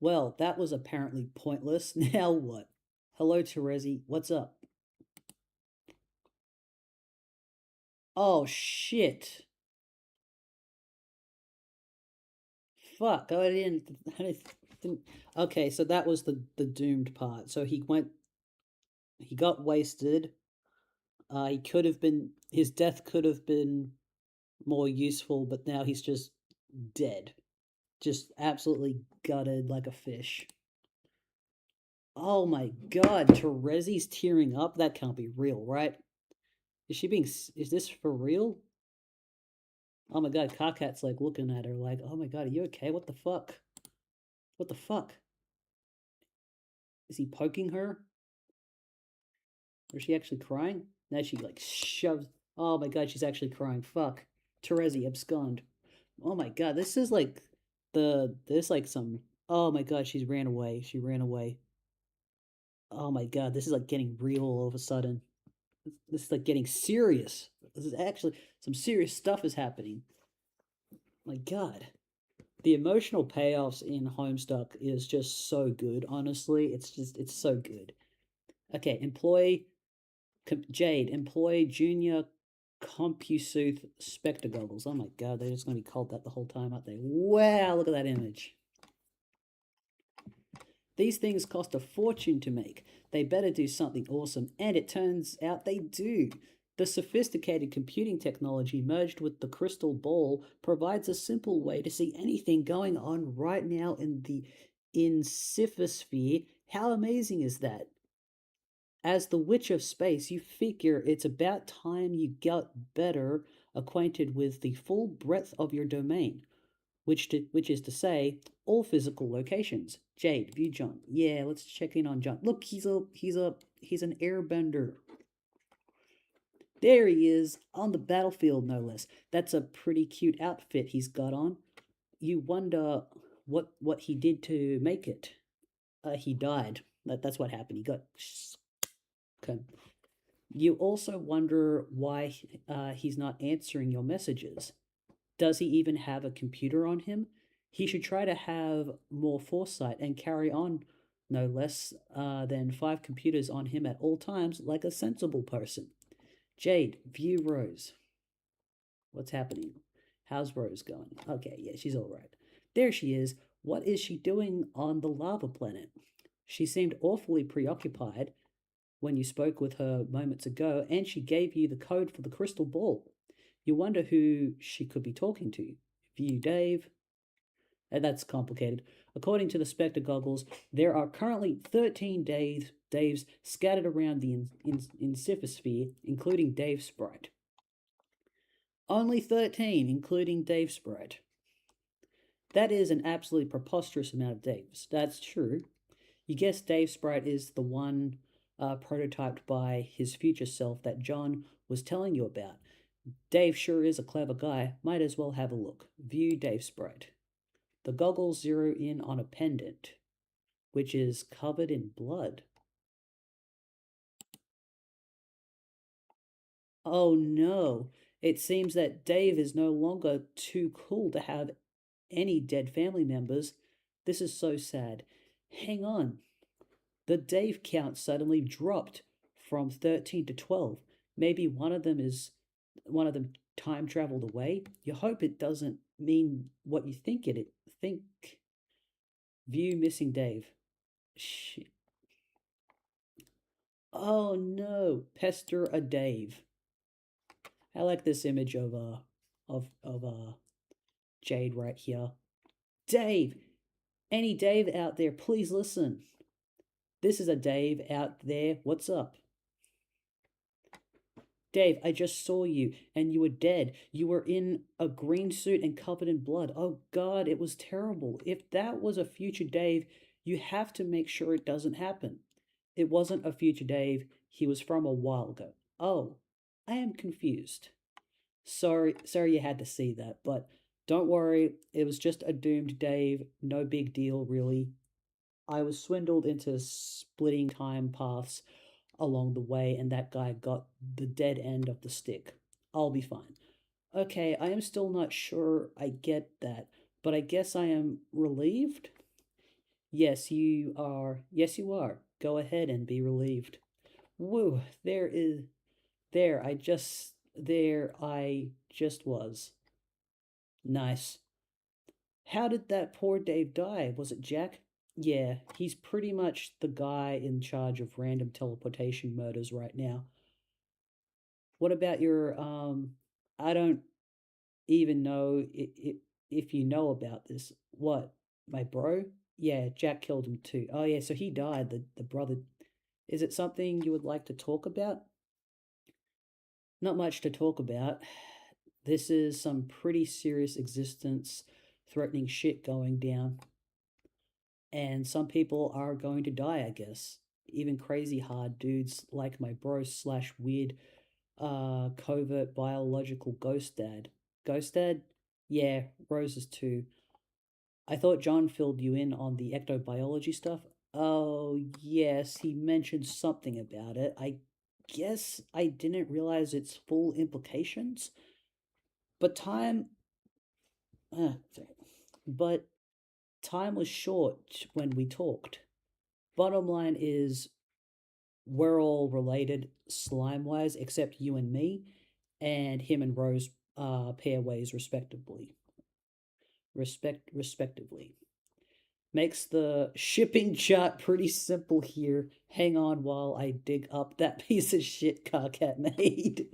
Well, that was apparently pointless. Now what? Hello, Terezi. What's up? Oh shit! Fuck! I didn't. Okay, so that was the doomed part. So he went. He got wasted. He could have been. His death could have been more useful, but now he's just dead. Just absolutely gutted like a fish. Oh my god, Terezi's tearing up? That can't be real, right? Is this for real? Oh my god, Carcat's like looking at her like, oh my god, are you okay? What the fuck? What the fuck? Is he poking her? Or is she actually crying? Now she like shoves. Oh my god, she's actually crying. Fuck. Terezi abscond. Oh my god, this is like there's like some. Oh my god, she's ran away. She ran away. Oh my god, this is like getting real all of a sudden. This is like getting serious. This is actually some serious stuff is happening. My god. The emotional payoffs in Homestuck is just so good, honestly. It's so good. Okay, Jade, employ junior CompuSooth Spectre goggles. Oh my god, they're just going to be called that the whole time, aren't they? Wow, look at that image. These things cost a fortune to make. They better do something awesome, and it turns out they do. The sophisticated computing technology merged with the crystal ball provides a simple way to see anything going on right now in the Insifosphere. How amazing is that? As the Witch of Space, you figure it's about time you got better acquainted with the full breadth of your domain, which is to say, all physical locations. Jade, view John. Yeah, let's check in on John. Look, he's an airbender. There he is, on the battlefield, no less. That's a pretty cute outfit he's got on. You wonder what he did to make it. He died. That's what happened. He got. Okay. You also wonder why he's not answering your messages. Does he even have a computer on him? He should try to have more foresight and carry on no less than 5 computers on him at all times like a sensible person. Jade, view Rose. What's happening? How's Rose going? Okay, yeah, she's all right. There she is. What is she doing on the lava planet? She seemed awfully preoccupied. when you spoke with her moments ago, and she gave you the code for the crystal ball. You wonder who she could be talking to. View Dave. And that's complicated. According to the Spectre goggles, there are currently 13 Daves scattered around the Insifosphere, including Dave Sprite. Only 13, including Dave Sprite. That is an absolutely preposterous amount of Daves. That's true. You guess Dave Sprite is the one prototyped by his future self that John was telling you about. Dave sure is a clever guy. Might as well have a look. View Dave Sprite. The goggles zero in on a pendant, which is covered in blood. Oh no, it seems that Dave is no longer too cool to have any dead family members. This is so sad. Hang on. The Dave count suddenly dropped from 13 to 12. Maybe one of them time traveled away. You hope it doesn't mean what you think it think. View missing Dave. Shit. Oh no, pester a Dave. I like this image of Jade right here. Dave, any Dave out there, please listen. This is a Dave out there. What's up? Dave, I just saw you and you were dead. You were in a green suit and covered in blood. Oh God, it was terrible. If that was a future Dave, you have to make sure it doesn't happen. It wasn't a future Dave. He was from a while ago. Oh, I am confused. Sorry you had to see that, but don't worry, it was just a doomed Dave. No big deal, really. I was swindled into splitting time paths along the way, and that guy got the dead end of the stick. I'll be fine. Okay, I am still not sure I get that, but I guess I am relieved? Yes, you are. Yes, you are. Go ahead and be relieved. Woo, there I just was. Nice. How did that poor Dave die? Was it Jack? Yeah, he's pretty much the guy in charge of random teleportation murders right now. What about I don't even know if you know about this. What? My bro? Yeah, Jack killed him too. Oh yeah, so he died, the brother. Is it something you would like to talk about? Not much to talk about. This is some pretty serious existence threatening shit going down. And some people are going to die, I guess. Even crazy hard dudes like my bro slash weird covert biological ghost dad. Ghost dad? Yeah, Roses too. I thought John filled you in on the ectobiology stuff. Oh, yes, he mentioned something about it. I guess I didn't realize its full implications. But sorry. But time was short when we talked. Bottom line is, we're all related slime wise, except you and me, and him and Rose pair ways respectively. Respectively. Makes the shipping chart pretty simple here. Hang on while I dig up that piece of shit Carcat made.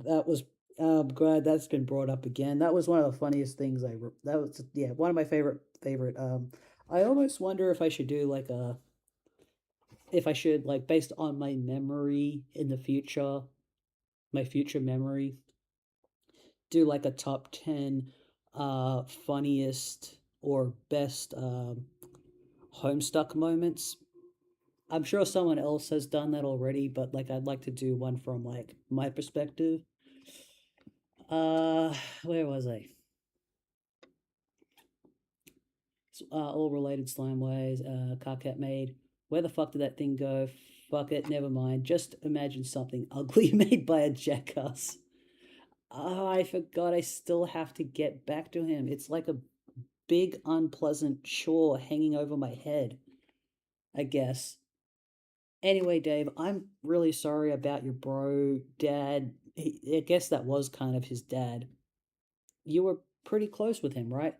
That was I'm glad that's been brought up again. That was one of the funniest things that was, yeah, one of my favorite I almost wonder if I should do like a if I should, like, based on my memory in the future, my future memory, do like a top 10 funniest or best Homestuck moments. I'm sure someone else has done that already, but like I'd like to do one from like my perspective. Where was I? All related slime ways. Carcat made. Where the fuck did that thing go? Fuck it, never mind. Just imagine something ugly made by a jackass. Oh, I forgot I still have to get back to him. It's like a big, unpleasant chore hanging over my head, I guess. Anyway, Dave, I'm really sorry about your bro, dad. I guess that was kind of his dad. You were pretty close with him, right?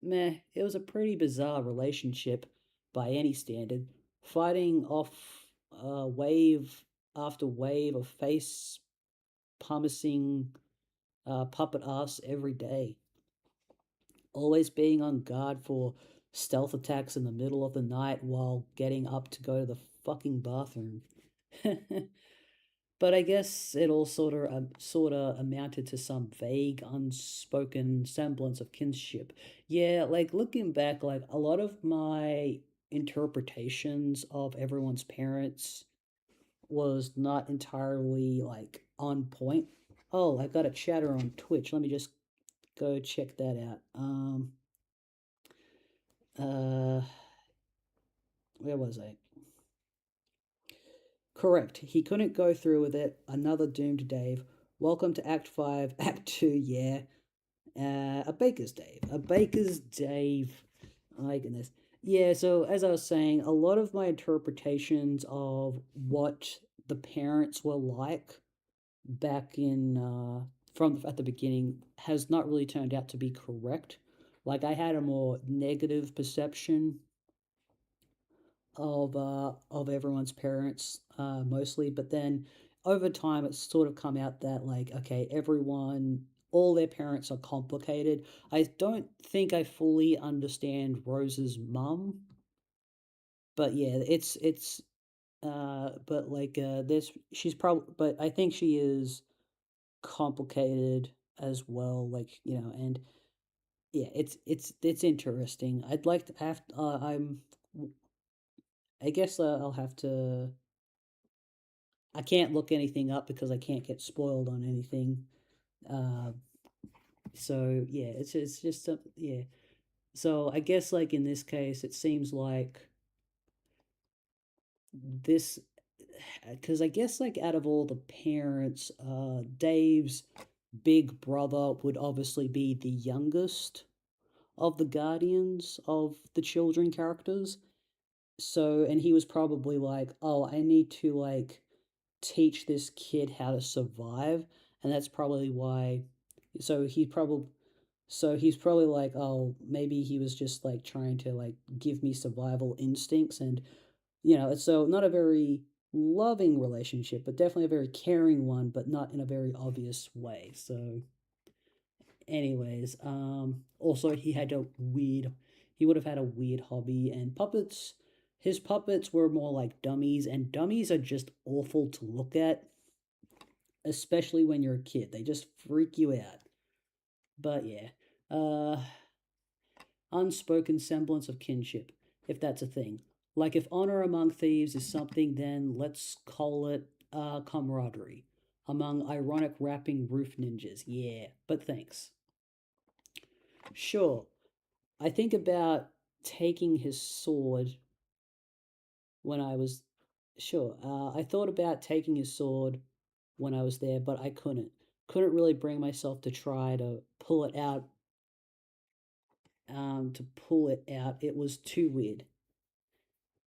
Meh, it was a pretty bizarre relationship by any standard. fighting off wave after wave of face pumicing puppet ass every day. Always being on guard for stealth attacks in the middle of the night while getting up to go to the fucking bathroom. But I guess it all sort of amounted to some vague, unspoken semblance of kinship. Yeah, like looking back, like a lot of my interpretations of everyone's parents was not entirely like on point. Oh, I got a chatter on Twitch. Let me just go check that out. Uh, where was I? Correct. He couldn't go through with it. Another doomed Dave. Welcome to Act 5, Act 2, yeah. A Baker's Dave. A Baker's Dave. Oh my goodness. Yeah, so as I was saying, a lot of my interpretations of what the parents were like back in from at the beginning has not really turned out to be correct. Like I had a more negative perception of everyone's parents mostly, but then over time it's sort of come out that like okay, everyone all their parents are complicated. I don't think I fully understand Rose's mum, but yeah, it's but like there's she's probably but I think she is complicated as well, like and yeah, it's interesting. I'd like to have I guess I'll have to. I can't look anything up because I can't get spoiled on anything. Uh, so yeah, it's just yeah. So I guess like in this case, it seems like this because I guess like out of all the parents, Dave's big brother would obviously be the youngest of the guardians of the children characters. So and he was probably like, oh, I need to like teach this kid how to survive, and that's probably why. So he probably so he's probably like, oh, maybe he was just like trying to like give me survival instincts, and so not a very loving relationship, but definitely a very caring one, but not in a very obvious way. So, anyways, also he would have had a weird hobby, and puppets. His puppets were more like dummies, and dummies are just awful to look at, especially when you're a kid. They just freak you out. But yeah, uh, unspoken semblance of kinship, if that's a thing. Like if honor among thieves is something, then let's call it camaraderie among ironic rapping roof ninjas. Yeah, but thanks. Sure, I think about taking his sword when I was. Sure, I thought about taking his sword when I was there, but I couldn't. Couldn't really bring myself to try to pull it out. It was too weird.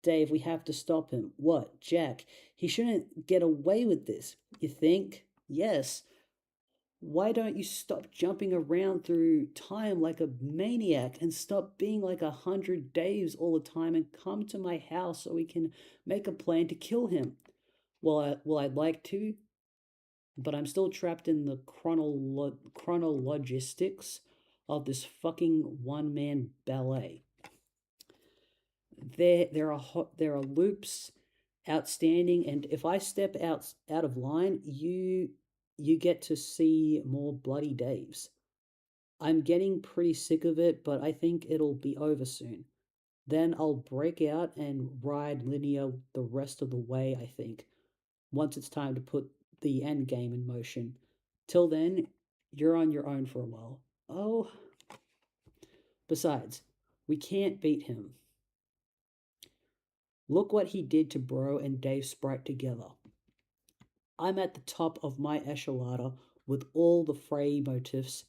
Dave, we have to stop him. What, Jack? He shouldn't get away with this. You think? Yes. Why don't you stop jumping around through time like a maniac and stop being like 100 Daves all the time and come to my house so we can make a plan to kill him? Well, I'd like to, but I'm still trapped in the chronologistics of this fucking one-man ballet. There are loops outstanding, and if I step out of line, you get to see more bloody Daves. I'm getting pretty sick of it, but I think it'll be over soon. Then I'll break out and ride linear the rest of the way, I think, once it's time to put the end game in motion. Till then, you're on your own for a while. Oh, besides, we can't beat him. Look what he did to Bro and Dave Sprite together. I'm at the top of my echelada with all the fray motifs,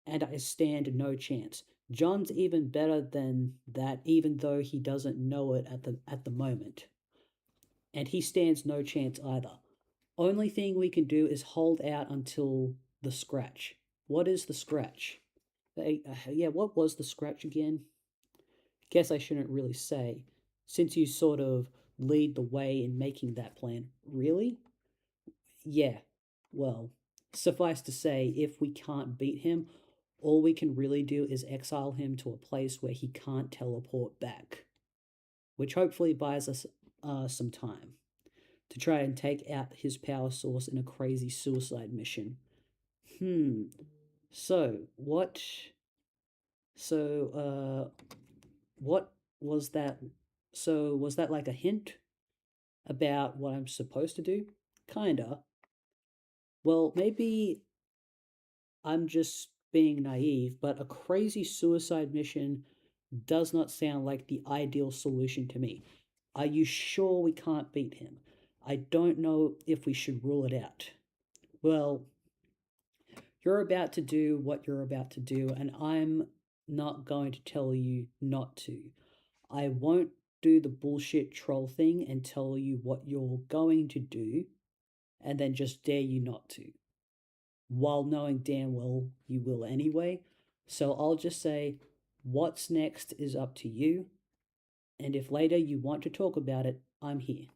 and I stand no chance. John's even better than that, even though he doesn't know it at the moment. And he stands no chance either. Only thing we can do is hold out until the scratch. What is the scratch? Yeah, what was the scratch again? Guess I shouldn't really say. since you sort of lead the way in making that plan. Really? Yeah. Well, suffice to say, if we can't beat him, all we can really do is exile him to a place where he can't teleport back, which hopefully buys us some time to try and take out his power source in a crazy suicide mission. Hmm. So, what what was that? So, was that like a hint about what I'm supposed to do? Kinda. Well, maybe I'm just being naive, but a crazy suicide mission does not sound like the ideal solution to me. Are you sure we can't beat him? I don't know if we should rule it out. Well, you're about to do what you're about to do, and I'm not going to tell you not to. I won't do the bullshit troll thing and tell you what you're going to do and then just dare you not to, while knowing damn well you will anyway. So I'll just say, what's next is up to you, and if later you want to talk about it, I'm here.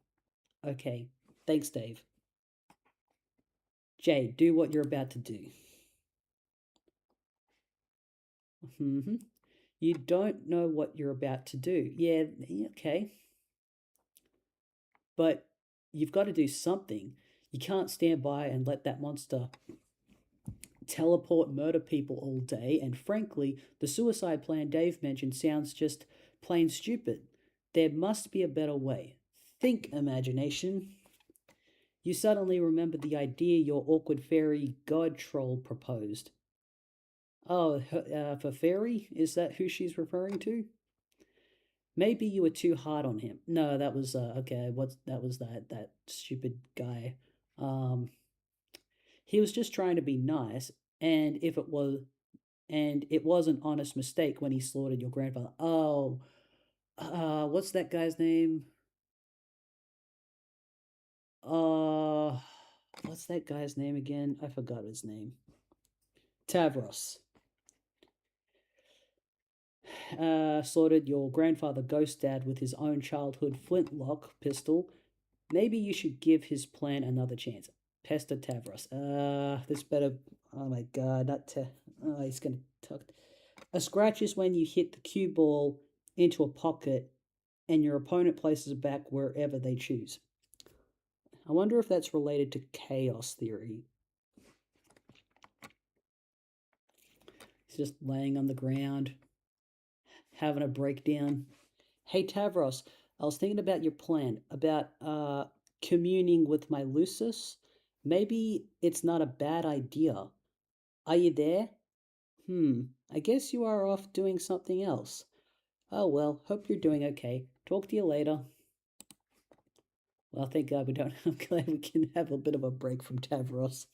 Okay, thanks, Dave. Jade, do what you're about to do. Mm-hmm. You don't know what you're about to do. Yeah, okay. But you've got to do something. You can't stand by and let that monster teleport murder people all day. And frankly, the suicide plan Dave mentioned sounds just plain stupid. There must be a better way. Think, imagination. You suddenly remember the idea your awkward fairy god troll proposed. Oh, for fairy? Is that who she's referring to? Maybe you were too hard on him. No, that was okay. What that was that stupid guy. Um, he was just trying to be nice, and if it was, and it was an honest mistake when he slaughtered your grandfather. Oh, what's that guy's name? Uh, what's that guy's name again? I forgot his name. Tavros. Slaughtered your grandfather Ghost Dad with his own childhood flintlock pistol. Maybe you should give his plan another chance. Pester Tavros. This better. Oh my god, not te. Oh, he's gonna talk. A scratch is when you hit the cue ball into a pocket and your opponent places it back wherever they choose. I wonder if that's related to chaos theory. He's just laying on the ground, having a breakdown. Hey Tavros, I was thinking about your plan, about communing with my Lucis. Maybe it's not a bad idea. Are you there? I guess you are off doing something else. Oh well, hope you're doing okay. Talk to you later. Well, thank God we don't. I'm glad we can have a bit of a break from Tavros.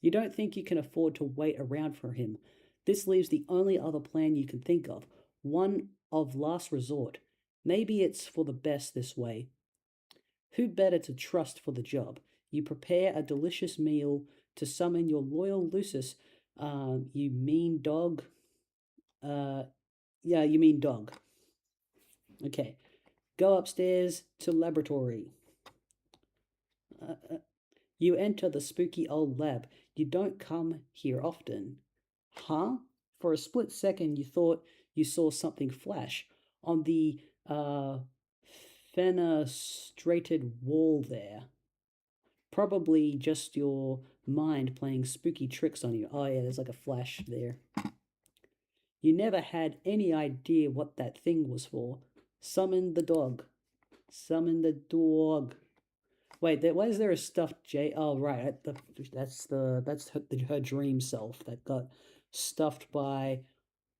You don't think you can afford to wait around for him. This leaves the only other plan you can think of, one of last resort. Maybe it's for the best this way. Who better to trust for the job? You prepare a delicious meal to summon your loyal Lucis. You mean dog? Uh, yeah, you mean dog. Okay. Go upstairs to laboratory. You enter the spooky old lab. You don't come here often. Huh? For a split second, you thought you saw something flash on the fenestrated wall there. Probably just your mind playing spooky tricks on you. Oh, yeah, there's like a flash there. You never had any idea what that thing was for. Summon the dog. Summon the dog. Wait, why is there a stuffed Jade? Oh, right. That's her dream self that got stuffed by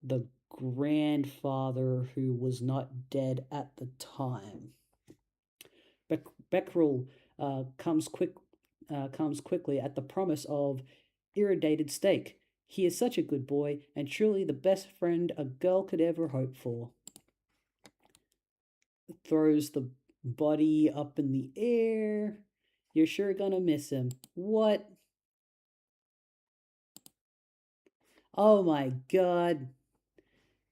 the grandfather who was not dead at the time. Beckrell comes quickly at the promise of irradiated steak. He is such a good boy and truly the best friend a girl could ever hope for. Throws the body up in the air. You're sure gonna miss him. What? Oh my god.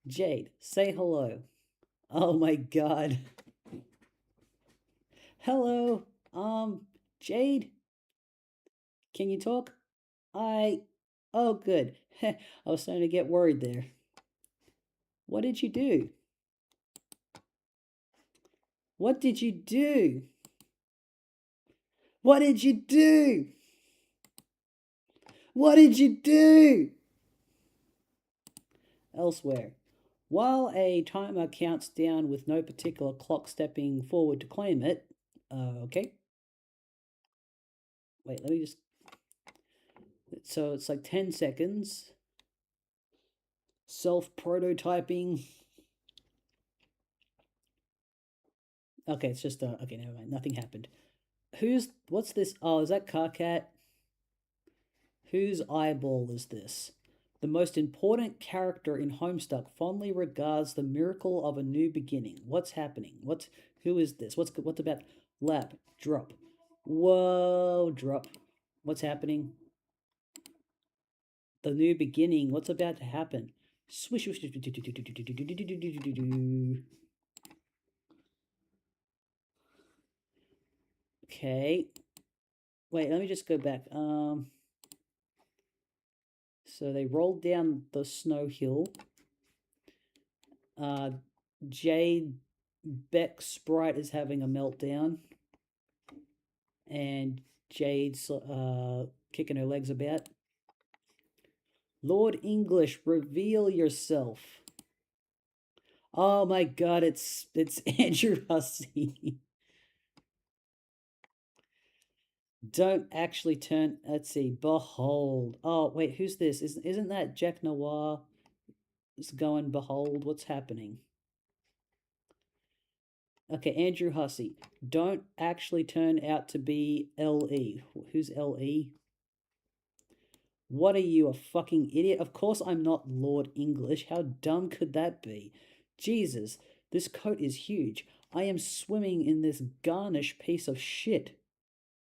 Jade, say hello. Oh my god. Hello, Jade, can you talk? I. Oh, good. I was starting to get worried there. What did you do? What did you do? What did you do? What did you do? Elsewhere. While a timer counts down with no particular clock stepping forward to claim it. Okay. Wait, let me just. So it's like 10 seconds. Self prototyping. Okay, it's just. Okay, never mind. Nothing happened. What's this? Oh, is that Carcat? Whose eyeball is this? The most important character in Homestuck fondly regards the miracle of a new beginning. What's happening? Who is this? What's about lap drop? Whoa, drop. What's happening? The new beginning. What's about to happen? Swish, swish. Okay. Wait, let me just go back. So they rolled down the snow hill. Uh, Jade Beck Sprite is having a meltdown, and Jade's kicking her legs about. Lord English, reveal yourself. Oh my god, it's Andrew Hussey. Don't actually turn. Let's see. Behold. Oh wait, who's this? Isn't that Jack Noir? Is going behold. What's happening? Okay, Andrew Hussey. Don't actually turn out to be L.E. Who's L.E.? What are you, a fucking idiot? Of course I'm not Lord English. How dumb could that be? Jesus, this coat is huge. I am swimming in this garnish piece of shit.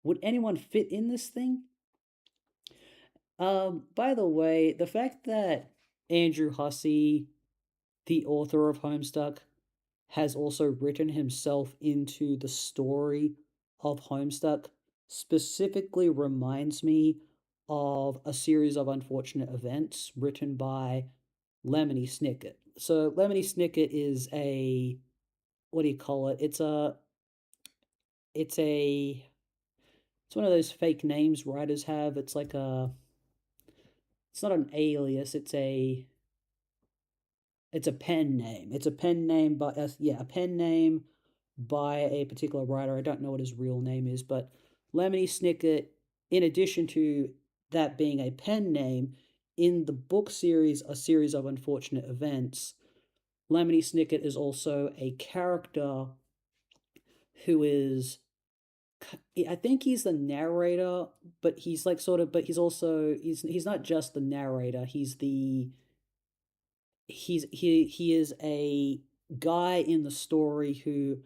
Would anyone fit in this thing? By the way, the fact that Andrew Hussey, the author of Homestuck, has also written himself into the story of Homestuck specifically reminds me of a series of unfortunate events written by Lemony Snicket. So Lemony Snicket is a what do you call it? It's a it's one of those fake names writers have. It's like a it's not an alias. It's a pen name. It's a pen name, but yeah, a pen name by a particular writer. I don't know what his real name is, but Lemony Snicket, in addition to that being a pen name, in the book series, A Series of Unfortunate Events, Lemony Snicket is also a character who is. I think he's the narrator, but he's like sort of, but he's also he's not just the narrator. He is a guy in the story who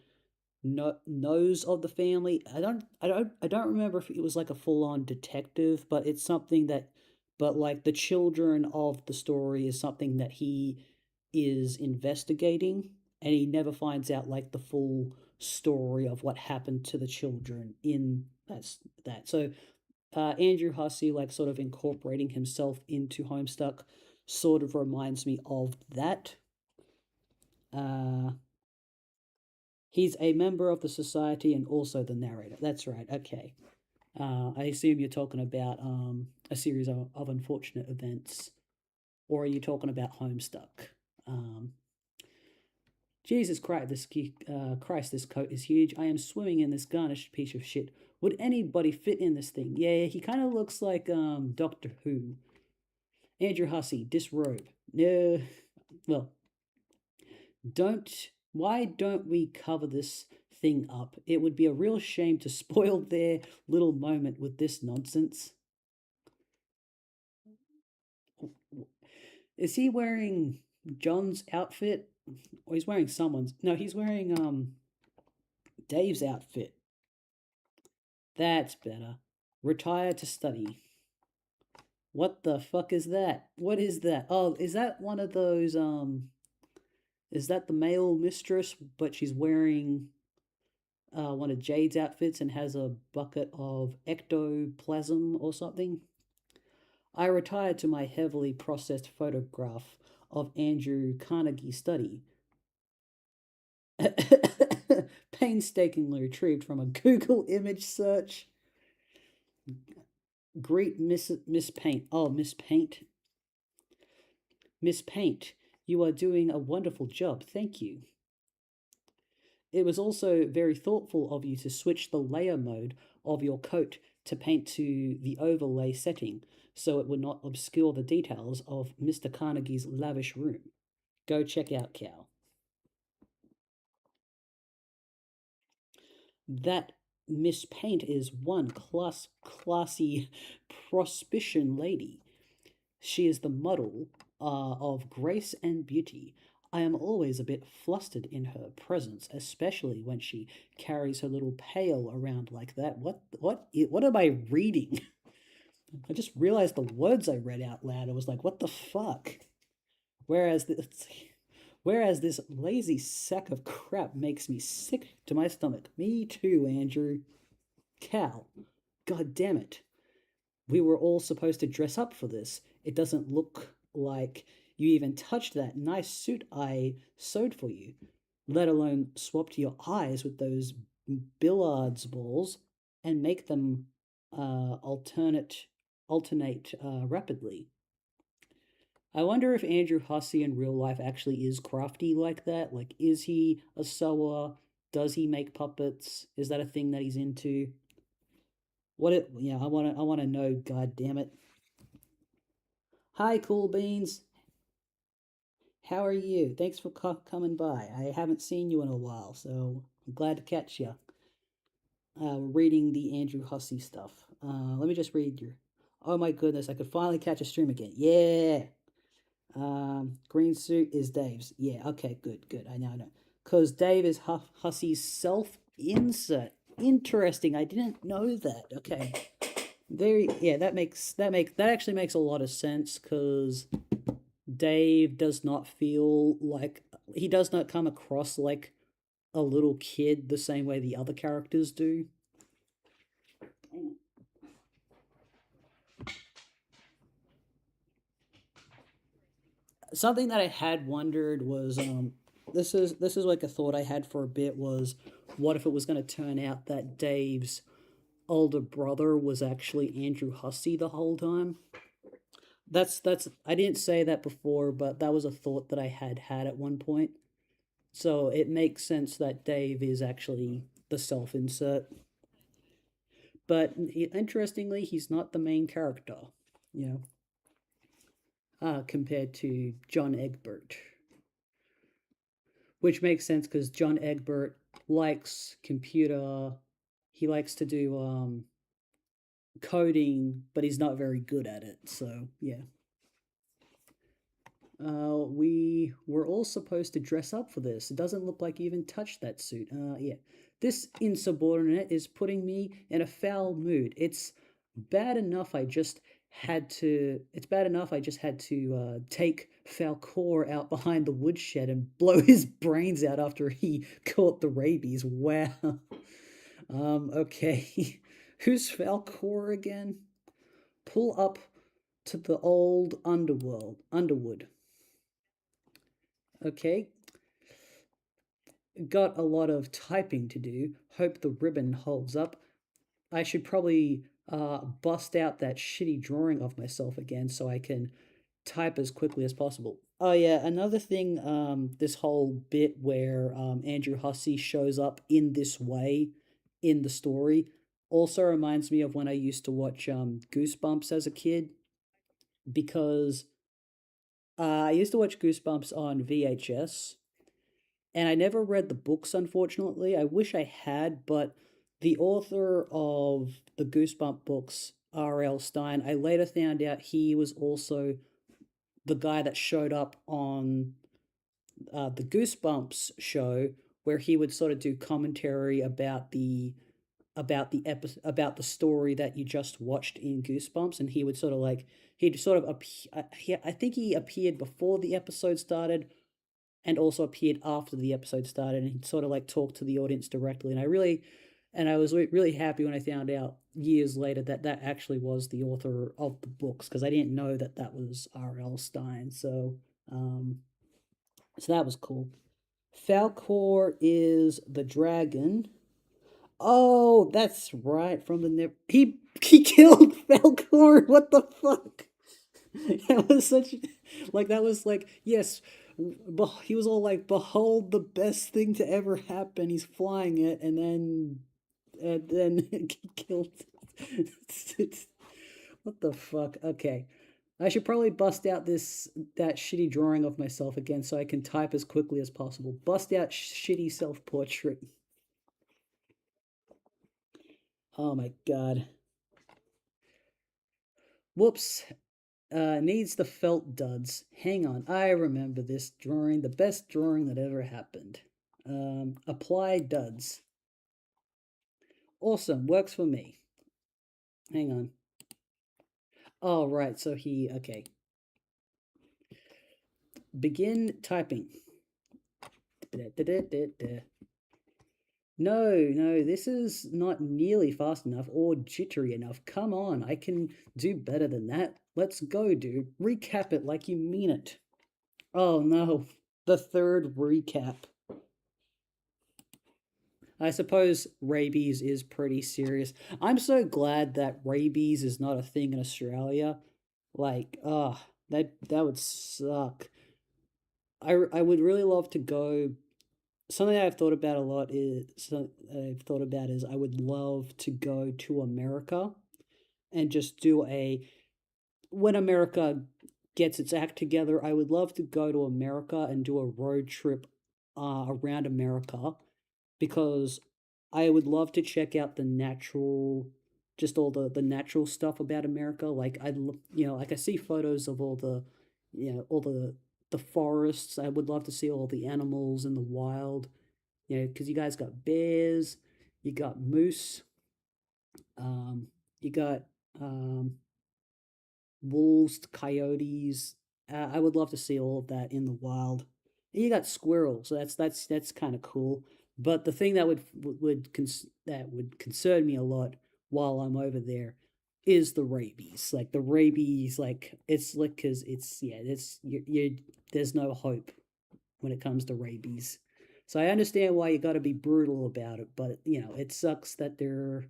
knows of the family. I don't remember if it was like a full on detective, but it's something that but like the children of the story is something that he is investigating, and he never finds out like the full story of what happened to the children in that. So Andrew Hussey, like sort of incorporating himself into Homestuck, sort of reminds me of that. Uh, He's a member of the society and also the narrator. That's right. Okay. I assume you're talking about a series of unfortunate events, or are you talking about Homestuck? Um, Jesus Christ, this coat is huge. I am swimming in this garnished piece of shit. Would anybody fit in this thing? Yeah, he kind of looks like Doctor Who. Andrew Hussey, disrobe. No, well, don't why don't we cover this thing up? It would be a real shame to spoil their little moment with this nonsense. Is he wearing John's outfit? Or he's wearing someone's. No, he's wearing Dave's outfit. That's better. Retire to study. What the fuck is that? What is that? Oh, is that one of those Is that the male mistress, but she's wearing one of Jade's outfits and has a bucket of ectoplasm or something? I retired to my heavily processed photograph of Andrew Carnegie's study, painstakingly retrieved from a Google image search. Greet Miss Paint. Oh, Miss Paint. Miss Paint, you are doing a wonderful job. Thank you. It was also very thoughtful of you to switch the layer mode of your coat to paint to the overlay setting so it would not obscure the details of Mr. Carnegie's lavish room. Go check out Cal. That Miss Paint is one classy prospition lady. She is the model of grace and beauty. I am always a bit flustered in her presence, especially when she carries her little pail around like that. What am I reading? I just realized the words I read out loud. I was like, what the fuck? Whereas this, whereas this lazy sack of crap makes me sick to my stomach. Me too, Andrew. Cal, god damn it. We were all supposed to dress up for this. It doesn't look like you even touched that nice suit I sewed for you, let alone swapped your eyes with those billiards balls and make them alternate rapidly. I wonder if Andrew Hussey in real life actually is crafty like that. Like, is he a sewer? Does he make puppets? Is that a thing that he's into? What it? Yeah, I want to know. God damn it! Hi, Cool Beans. How are you? Thanks for coming by. I haven't seen you in a while, so I'm glad to catch you. Reading the Andrew Hussey stuff. Let me just read your. Oh my goodness! I could finally catch a stream again. Yeah. Green suit is Dave's. Yeah. Okay. Good. Good. I know. Because Dave is Hussey's self insert. Interesting. I didn't know that. Okay. Very. Yeah. That actually makes a lot of sense because Dave does not feel like he does not come across like a little kid the same way the other characters do. Something that I had wondered was this is like a thought I had for a bit was what if it was going to turn out that Dave's older brother was actually Andrew Hussey the whole time? That's I didn't say that before, but that was a thought that I had at one point. So it makes sense that Dave is actually the self insert. But interestingly, he's not the main character, you know, compared to John Egbert, which makes sense because John Egbert likes computer. He likes to do coding, but he's not very good at it. So yeah. We were all supposed to dress up for this. It doesn't look like you even touched that suit. Yeah. This insubordinate is putting me in a foul mood. Bad enough I just it's bad enough I just had to take Falcor out behind the woodshed and blow his brains out after he caught the rabies. Wow. Okay. Who's Falcor again? Pull up to the old Underwood. Okay, got a lot of typing to do. Hope the ribbon holds up. I should probably bust out that shitty drawing of myself again so I can type as quickly as possible. Oh yeah, another thing, this whole bit where Andrew Hussey shows up in this way in the story also reminds me of when I used to watch Goosebumps as a kid because I used to watch Goosebumps on VHS and I never read the books, unfortunately. I wish I had, but the author of the Goosebump books, R.L. Stein, I later found out he was also the guy that showed up on the Goosebumps show, where he would sort of do commentary about the story that you just watched in Goosebumps, and he would sort of like he'd sort of I think he appeared before the episode started and also appeared after the episode started, and he sort of like talked to the audience directly. And I was really happy when I found out years later that that actually was the author of the books, because I didn't know that that was R.L. Stine. Um, so that was cool. Falcor is the dragon. Oh, that's right. From the he killed Falcor. What the fuck? That was such like that was like yes, he was all like, "Behold, the best thing to ever happen." He's flying it, and then he killed. What the fuck? Okay, I should probably bust out that shitty drawing of myself again so I can type as quickly as possible. Bust out shitty self portrait. Oh my god. Whoops. Needs the felt duds. Hang on, I remember this drawing, the best drawing that ever happened. Apply duds. Awesome, works for me. Hang on. Oh, right, so okay. Begin typing. No, this is not nearly fast enough or jittery enough. Come on, I can do better than that. Let's go, dude. Recap it like you mean it. Oh no, the third recap. I suppose rabies is pretty serious. I'm so glad that rabies is not a thing in Australia. Like, that would suck. I would really love to go. Something I've thought about a lot is I've thought about is I would love to go to America and just do a when America gets its act together. I would love to go to America and do a road trip around America, because I would love to check out the natural, just all the natural stuff about America. Like like I see photos of all the, all the forests. I would love to see all the animals in the wild. Because you guys got bears, you got moose, you got um, wolves, coyotes. I would love to see all of that in the wild. And you got squirrels, so that's kind of cool. But the thing that that would concern me a lot while I'm over there is the rabies. Like the rabies, like it's like because it's yeah, it's you there's no hope when it comes to rabies. So I understand why you got to be brutal about it, but it sucks that they're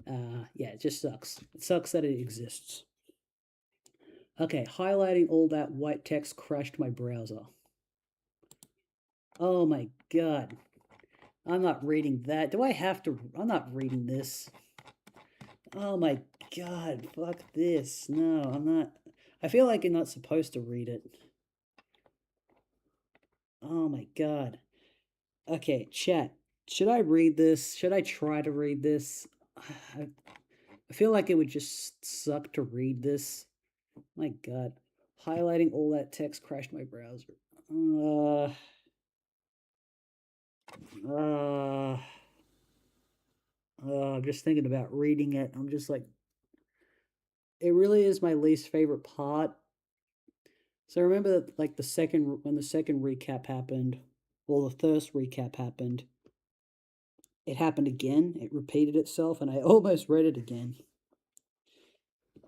yeah, it just sucks. It sucks that it exists. Okay, highlighting all that white text crashed my browser. Oh my god. I'm not reading that. Do I have to? I'm not reading this. Oh my god. Fuck this. No, I'm not. I feel like you're not supposed to read it. Oh my god. Okay, chat. Should I read this? Should I try to read this? I feel like it would just suck to read this. My god. Highlighting all that text crashed my browser. Uh, uh, I'm just thinking about reading it. I'm just like, it really is my least favorite part. So I remember that, like when the second recap happened, well, the first recap happened, it happened again. It repeated itself, and I almost read it again.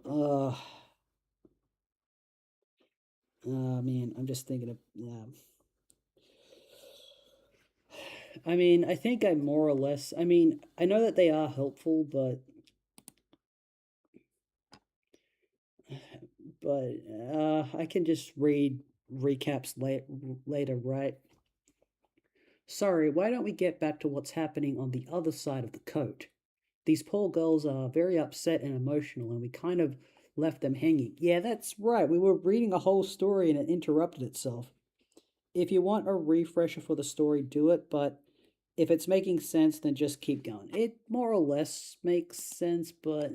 Uh, man, I'm just thinking of, yeah. I mean, I think I more or less, I mean, I know that they are helpful, but I can just read recaps later, right? Sorry, why don't we get back to what's happening on the other side of the coat? These poor girls are very upset and emotional, and we kind of left them hanging. Yeah, that's right. We were reading a whole story and it interrupted itself. If you want a refresher for the story, do it, but if it's making sense, then just keep going. It more or less makes sense, but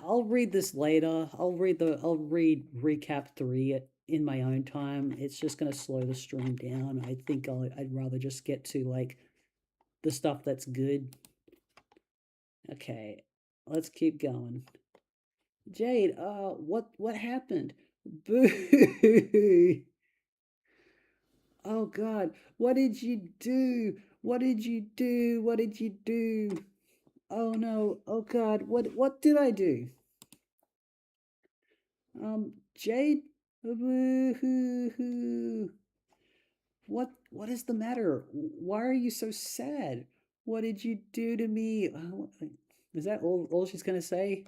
I'll read this later. I'll read recap 3 in my own time. It's just gonna slow the stream down. I think I'd rather just get to like the stuff that's good. Okay, let's keep going. Jade, what happened? Boo! Oh God, what did you do? What did you do? What did you do? Oh no, oh God, what did I do? Jade? Boo-hoo-hoo. What is the matter? Why are you so sad? What did you do to me? Is that all she's gonna say?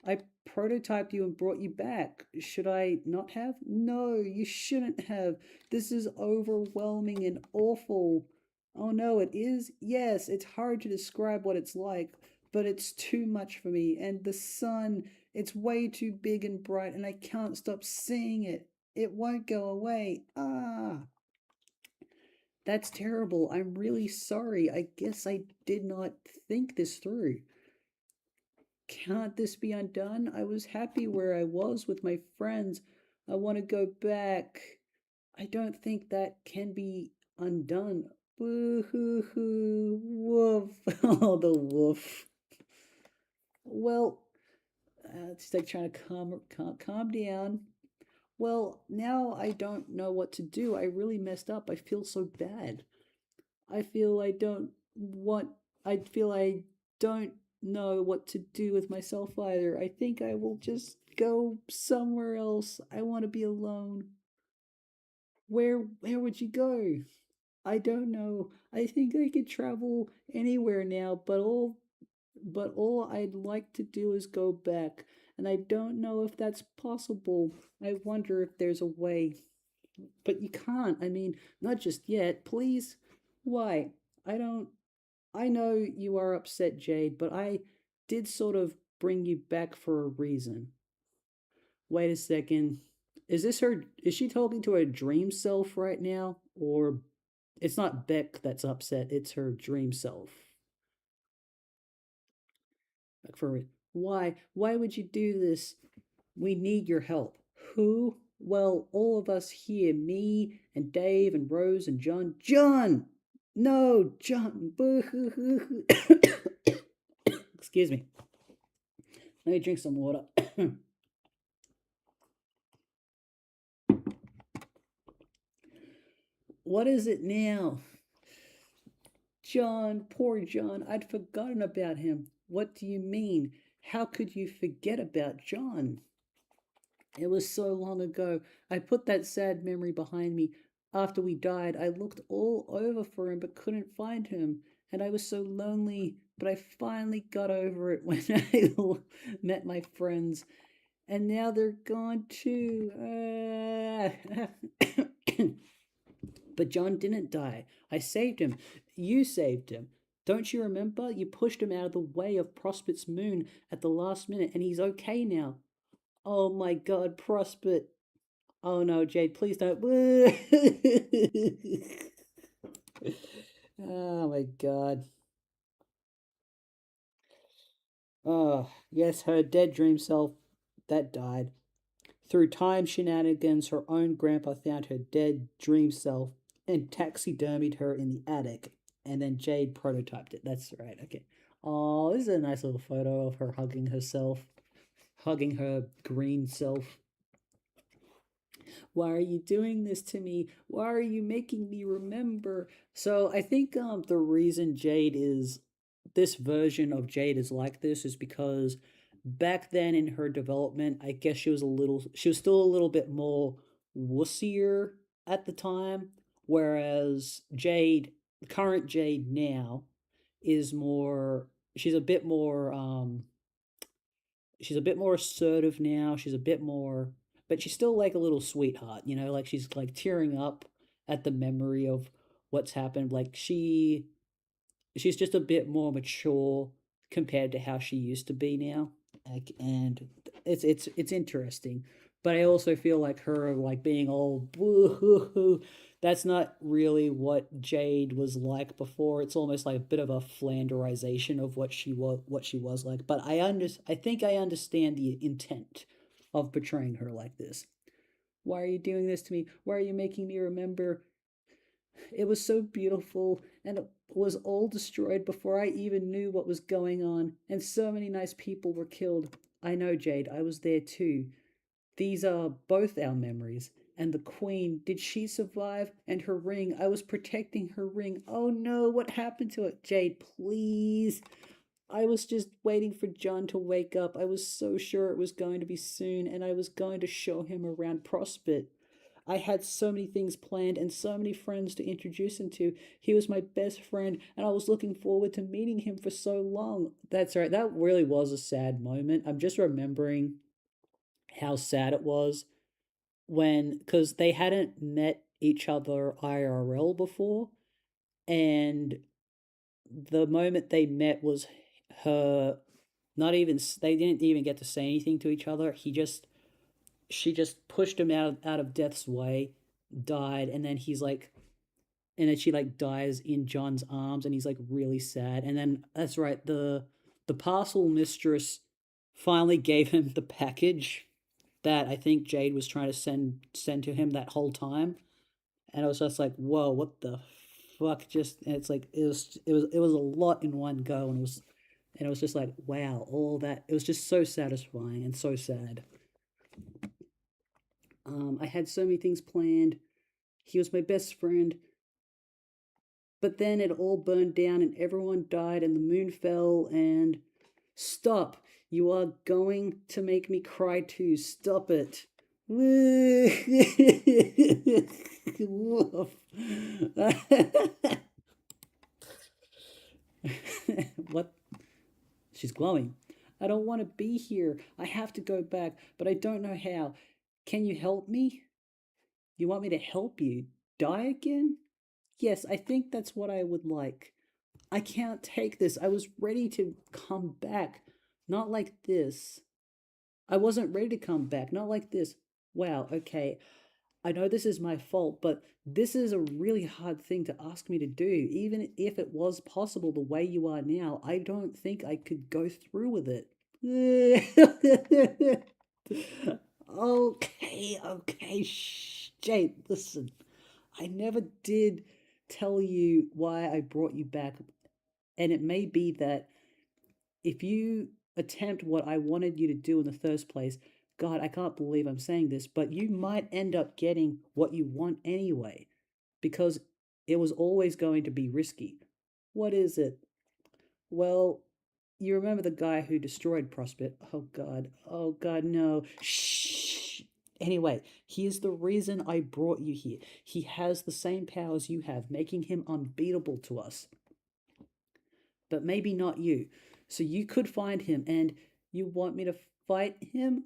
I prototyped you and brought you back. Should I not have? No, you shouldn't have. This is overwhelming and awful. Oh no, it is? Yes, it's hard to describe what it's like, but it's too much for me. And the sun, it's way too big and bright, and I can't stop seeing it. It won't go away. Ah, that's terrible. I'm really sorry. I guess I did not think this through. Can't this be undone? I was happy where I was with my friends. I want to go back. I don't think that can be undone. Boo hoo hoo. Woof. Oh, the woof. Well, it's like trying to calm down. Well, now I don't know what to do. I really messed up. I feel so bad. I feel I don't want, I feel I don't know what to do with myself either. I think I will just go somewhere else. I want to be alone. Where would you go? I don't know. I think I could travel anywhere now, but all I'd like to do is go back, and I don't know if that's possible. I wonder if there's a way. But you can't. I mean, not just yet. Please. Why? I don't I know you are upset, Jade, but I did sort of bring you back for a reason. Wait a second. Is she talking to her dream self right now? Or it's not Beck that's upset, it's her dream self. Like for why? Why would you do this? We need your help. Who? Well, all of us here, me and Dave and Rose and John. John! No, John. Excuse me. Let me drink some water. What is it now? John, poor John, I'd forgotten about him. What do you mean? How could you forget about John? It was so long ago. I put that sad memory behind me. After we died, I looked all over for him but couldn't find him. And I was so lonely, but I finally got over it when I met my friends. And now they're gone too. But John didn't die. I saved him. You saved him. Don't you remember? You pushed him out of the way of Prosper's moon at the last minute, and he's okay now. Oh my God, Prosper. Oh no, Jade, please don't. Oh my God. Oh, yes, her dead dream self that died. Through time shenanigans, her own grandpa found her dead dream self and taxidermied her in the attic. And then Jade prototyped it. That's right. Okay. Oh, this is a nice little photo of her hugging herself, hugging her green self. Why are you doing this to me? Why are you making me remember? So I think the reason Jade is this version of Jade is like this is because back then in her development, I guess she was still a little bit more wussier at the time, whereas Jade, current Jade now, is more she's a bit more she's a bit more assertive now. She's a bit more, but she's still like a little sweetheart, like she's like tearing up at the memory of what's happened. Like she's just a bit more mature compared to how she used to be now. Like, and it's interesting. But I also feel like her like being all boo, that's not really what Jade was like before. It's almost like a bit of a flanderization of what she was like. But I think I understand the intent of portraying her like this. Why are you doing this to me? Why are you making me remember? It was so beautiful, and it was all destroyed before I even knew what was going on, and so many nice people were killed. I know, Jade, I was there too. These are both our memories. And the queen, did she survive? And her ring, I was protecting her ring. Oh no, what happened to it? Jade, please. I was just waiting for John to wake up. I was so sure it was going to be soon, and I was going to show him around Prospect. I had so many things planned and so many friends to introduce him to. He was my best friend, and I was looking forward to meeting him for so long. That's right, that really was a sad moment. I'm just remembering how sad it was when, because they hadn't met each other IRL before, and the moment they met was her not even, they didn't even get to say anything to each other. She just pushed him out of death's way, died, and then he's like, and then she like dies in John's arms, and he's like really sad. And then that's right, the parcel mistress finally gave him the package that I think Jade was trying to send to him that whole time. And I was just like, whoa, what the fuck? Just, and it's like it was a lot in one go, and it was just like, wow, all that. It was just so satisfying and so sad. I had so many things planned. He was my best friend, but then it all burned down and everyone died and the moon fell and stop. You are going to make me cry too. Stop it. Woof. What? She's glowing. I don't want to be here. I have to go back, but I don't know how. Can you help me? You want me to help you? Die again? Yes, I think that's what I would like. I can't take this. I was ready to come back. Not like this. I wasn't ready to come back. Not like this. Wow, okay. I know this is my fault, but this is a really hard thing to ask me to do. Even if it was possible the way you are now, I don't think I could go through with it. Okay, okay, shh. Jade, listen. I never did tell you why I brought you back, and it may be that if you attempt what I wanted you to do in the first place, God, I can't believe I'm saying this, but you might end up getting what you want anyway, because it was always going to be risky. What is it? Well, you remember the guy who destroyed Prospect? Oh God. Oh God, no. Shh. Anyway, here's the reason I brought you here. He has the same powers you have, making him unbeatable to us. But maybe not you. So you could find him, and you want me to fight him?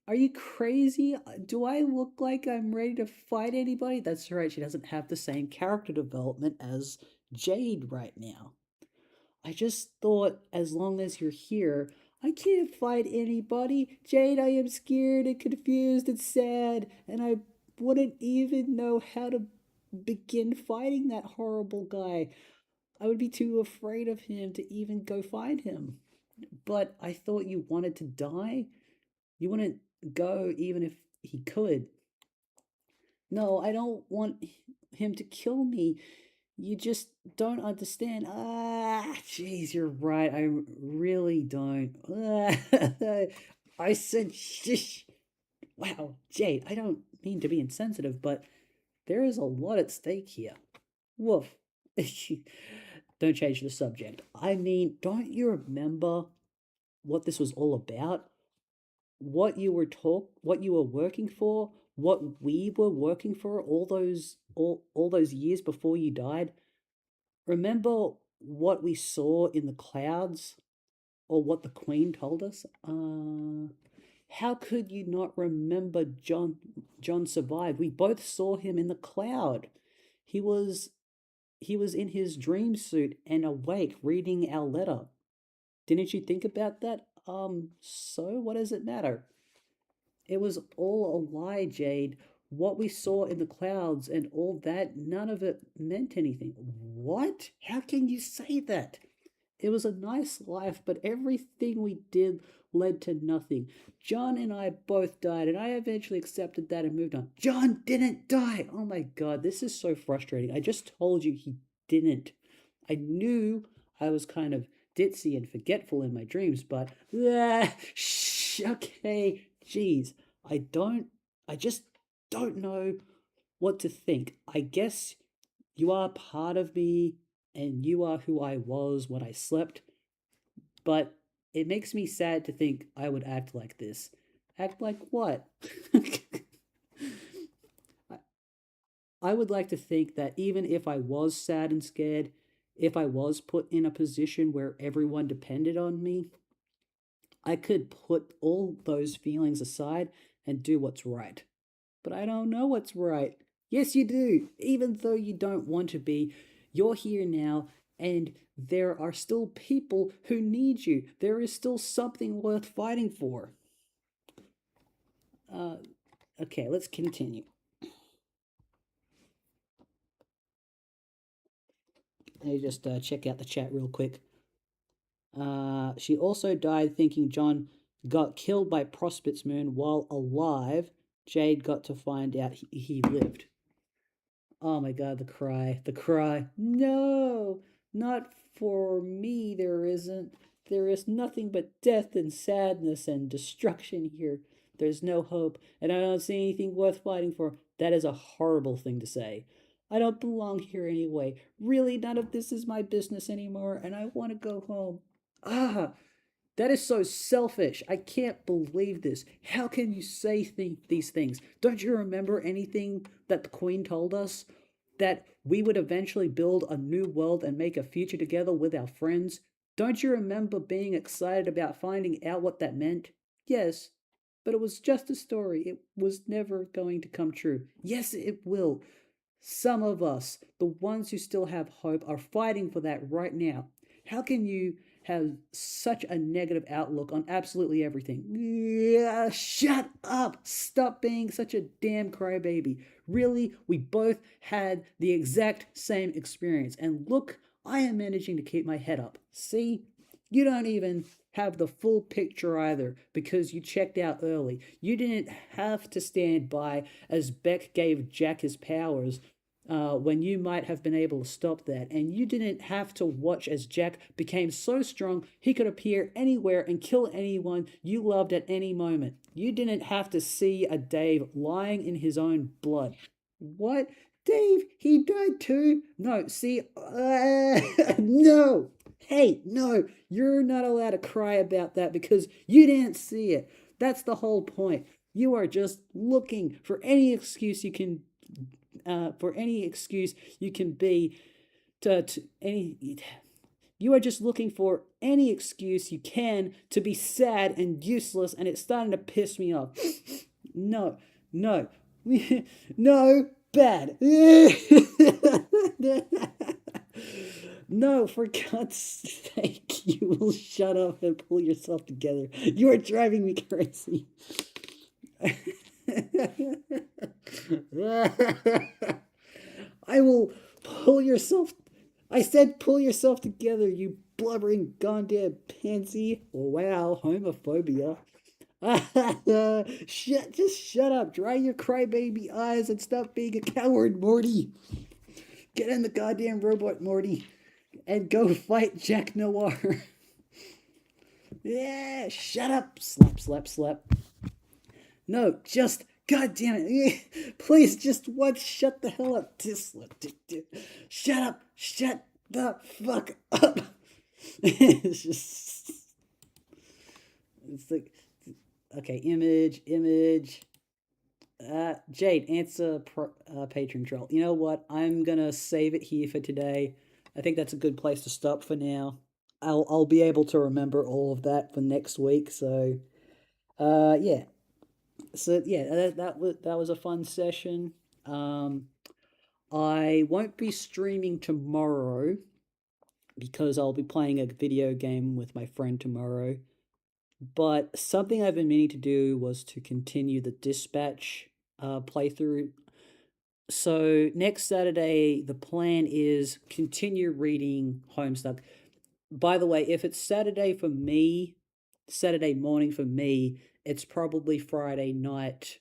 Are you crazy? Do I look like I'm ready to fight anybody? That's right, she doesn't have the same character development as Jade right now. I just thought as long as you're here, I can't fight anybody. Jade, I am scared and confused and sad, and I wouldn't even know how to begin fighting that horrible guy. I would be too afraid of him to even go find him. But I thought you wanted to die? You wouldn't go even if he could. No, I don't want him to kill me. You just don't understand. Ah, jeez, you're right. I really don't. I said shish. Wow, Jade, I don't mean to be insensitive, but there is a lot at stake here. Woof. Don't change the subject. I mean, don't you remember what this was all about? What you were working for, what we were working for all those years before you died? Remember what we saw in the clouds or what the queen told us? How could you not remember John survived? We both saw him in the cloud. He was he was in his dream suit and awake reading our letter. Didn't you think about that? So what does it matter? It was all a lie, Jade. What we saw in the clouds and all that, none of it meant anything. What? How can you say that? It was a nice life, but everything we did led to nothing. John and I both died, and I eventually accepted that and moved on. John didn't die! Oh my god, this is so frustrating. I just told you he didn't. I knew I was kind of ditzy and forgetful in my dreams, but shh, okay, jeez. I don't, I just don't know what to think. I guess you are part of me and you are who I was when I slept, but it makes me sad to think I would act like this. Act like what? I would like to think that even if I was sad and scared, if I was put in a position where everyone depended on me, I could put all those feelings aside and do what's right. But I don't know what's right. Yes, you do. Even though you don't want to be, you're here now, and there are still people who need you. There is still something worth fighting for. Uh, okay, let's continue. Let me just check out the chat real quick. She also died thinking John got killed by Prospect's Moon while alive. Jade got to find out he lived. Oh my god, the cry. The cry. No! Not for me, there isn't. There is nothing but death and sadness and destruction here. There's no hope, and I don't see anything worth fighting for. That is a horrible thing to say. I don't belong here anyway. Really, none of this is my business anymore, and I want to go home. Ah, that is so selfish. I can't believe this. How can you say these things? Don't you remember anything that the Queen told us? That we would eventually build a new world and make a future together with our friends? Don't you remember being excited about finding out what that meant? Yes, but it was just a story. It was never going to come true. Yes, it will. Some of us, the ones who still have hope, are fighting for that right now. How can you have such a negative outlook on absolutely everything? Yeah, shut up! Stop being such a damn crybaby. Really, we both had the exact same experience, and look, I am managing to keep my head up. See? You don't even have the full picture either because you checked out early. You didn't have to stand by as Beck gave Jack his powers when you might have been able to stop that. And you didn't have to watch as Jack became so strong he could appear anywhere and kill anyone you loved at any moment. You didn't have to see a Dave lying in his own blood. What? Dave, he died too? No, see, no. Hey, no, you're not allowed to cry about that because you didn't see it. That's the whole point. You are just looking for any excuse you can be to any. You are just looking for any excuse you can to be sad and useless, and it's starting to piss me off. No, no, no, bad. No, for God's sake, you will shut up and pull yourself together. You are driving me crazy. I will pull yourself. I said pull yourself together, you blubbering goddamn pansy. Wow, homophobia. Just shut up. Dry your crybaby eyes and stop being a coward, Morty. Get in the goddamn robot, Morty, and go fight Jack Noir. Yeah, shut up. Slap, slap, slap. No, just, god damn it. Please, just once, shut the hell up. Shut up. Shut the fuck up. It's just, it's like, okay, image. Jade, answer patron troll. You know what? I'm gonna save it here for today. I think that's a good place to stop for now. I'll be able to remember all of that for next week. So, yeah. So yeah, that was a fun session. Um, I won't be streaming tomorrow because I'll be playing a video game with my friend tomorrow. But something I've been meaning to do was to continue the dispatch playthrough. So next Saturday, the plan is continue reading Homestuck. By the way, if it's Saturday for me, Saturday morning for me, it's probably Friday night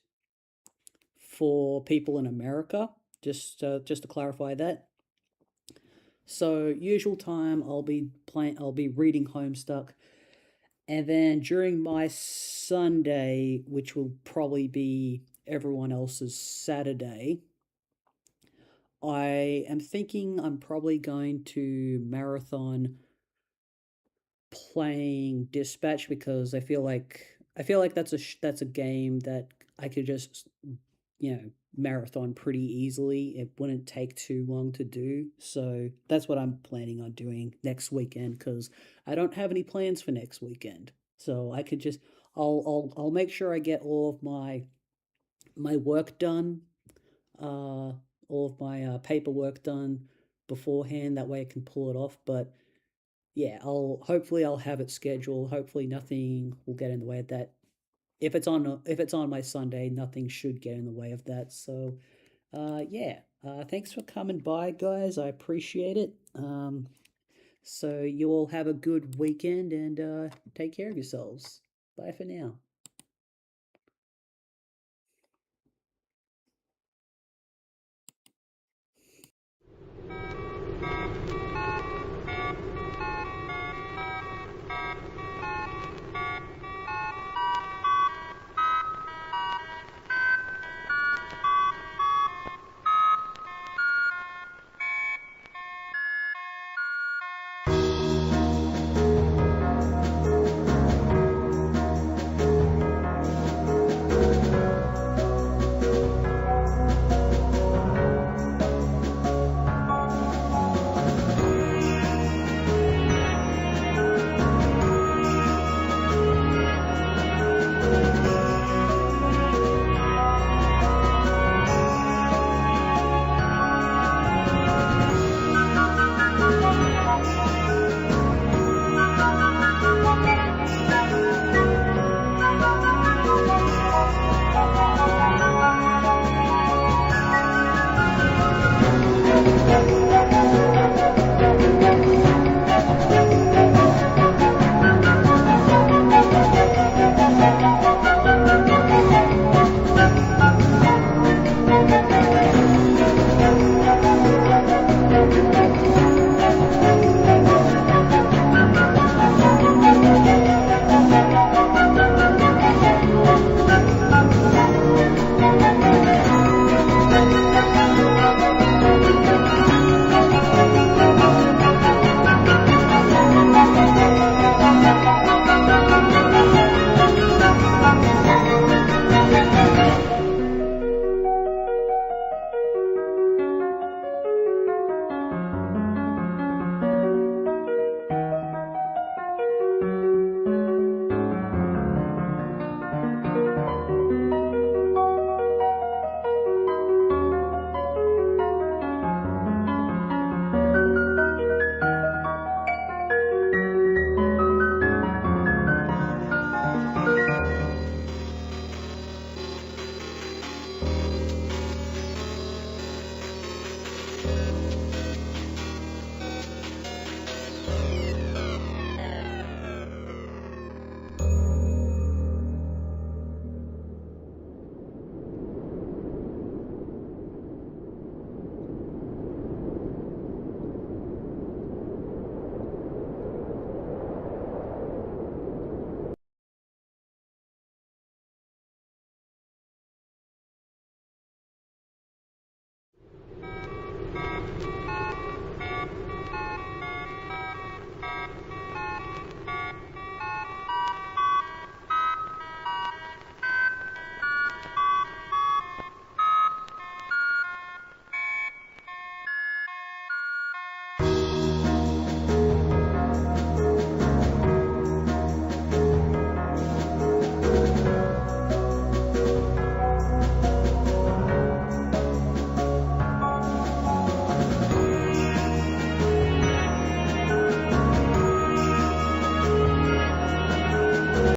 for people in America. Just to clarify that. So usual time, I'll be reading Homestuck, And then during my Sunday, which will probably be everyone else's Saturday, I am thinking I'm probably going to marathon playing Dispatch because I feel like that's a game that I could just marathon pretty easily. It wouldn't take too long to do. So that's what I'm planning on doing next weekend because I don't have any plans for next weekend. So I could just I'll make sure I get all of my work done, uh, all of my paperwork done beforehand. That way I can pull it off. But yeah, I'll have it scheduled. Hopefully nothing will get in the way of that. If it's on my Sunday, nothing should get in the way of that. So yeah, thanks for coming by, guys. I appreciate it. So you all have a good weekend and take care of yourselves. Bye for now.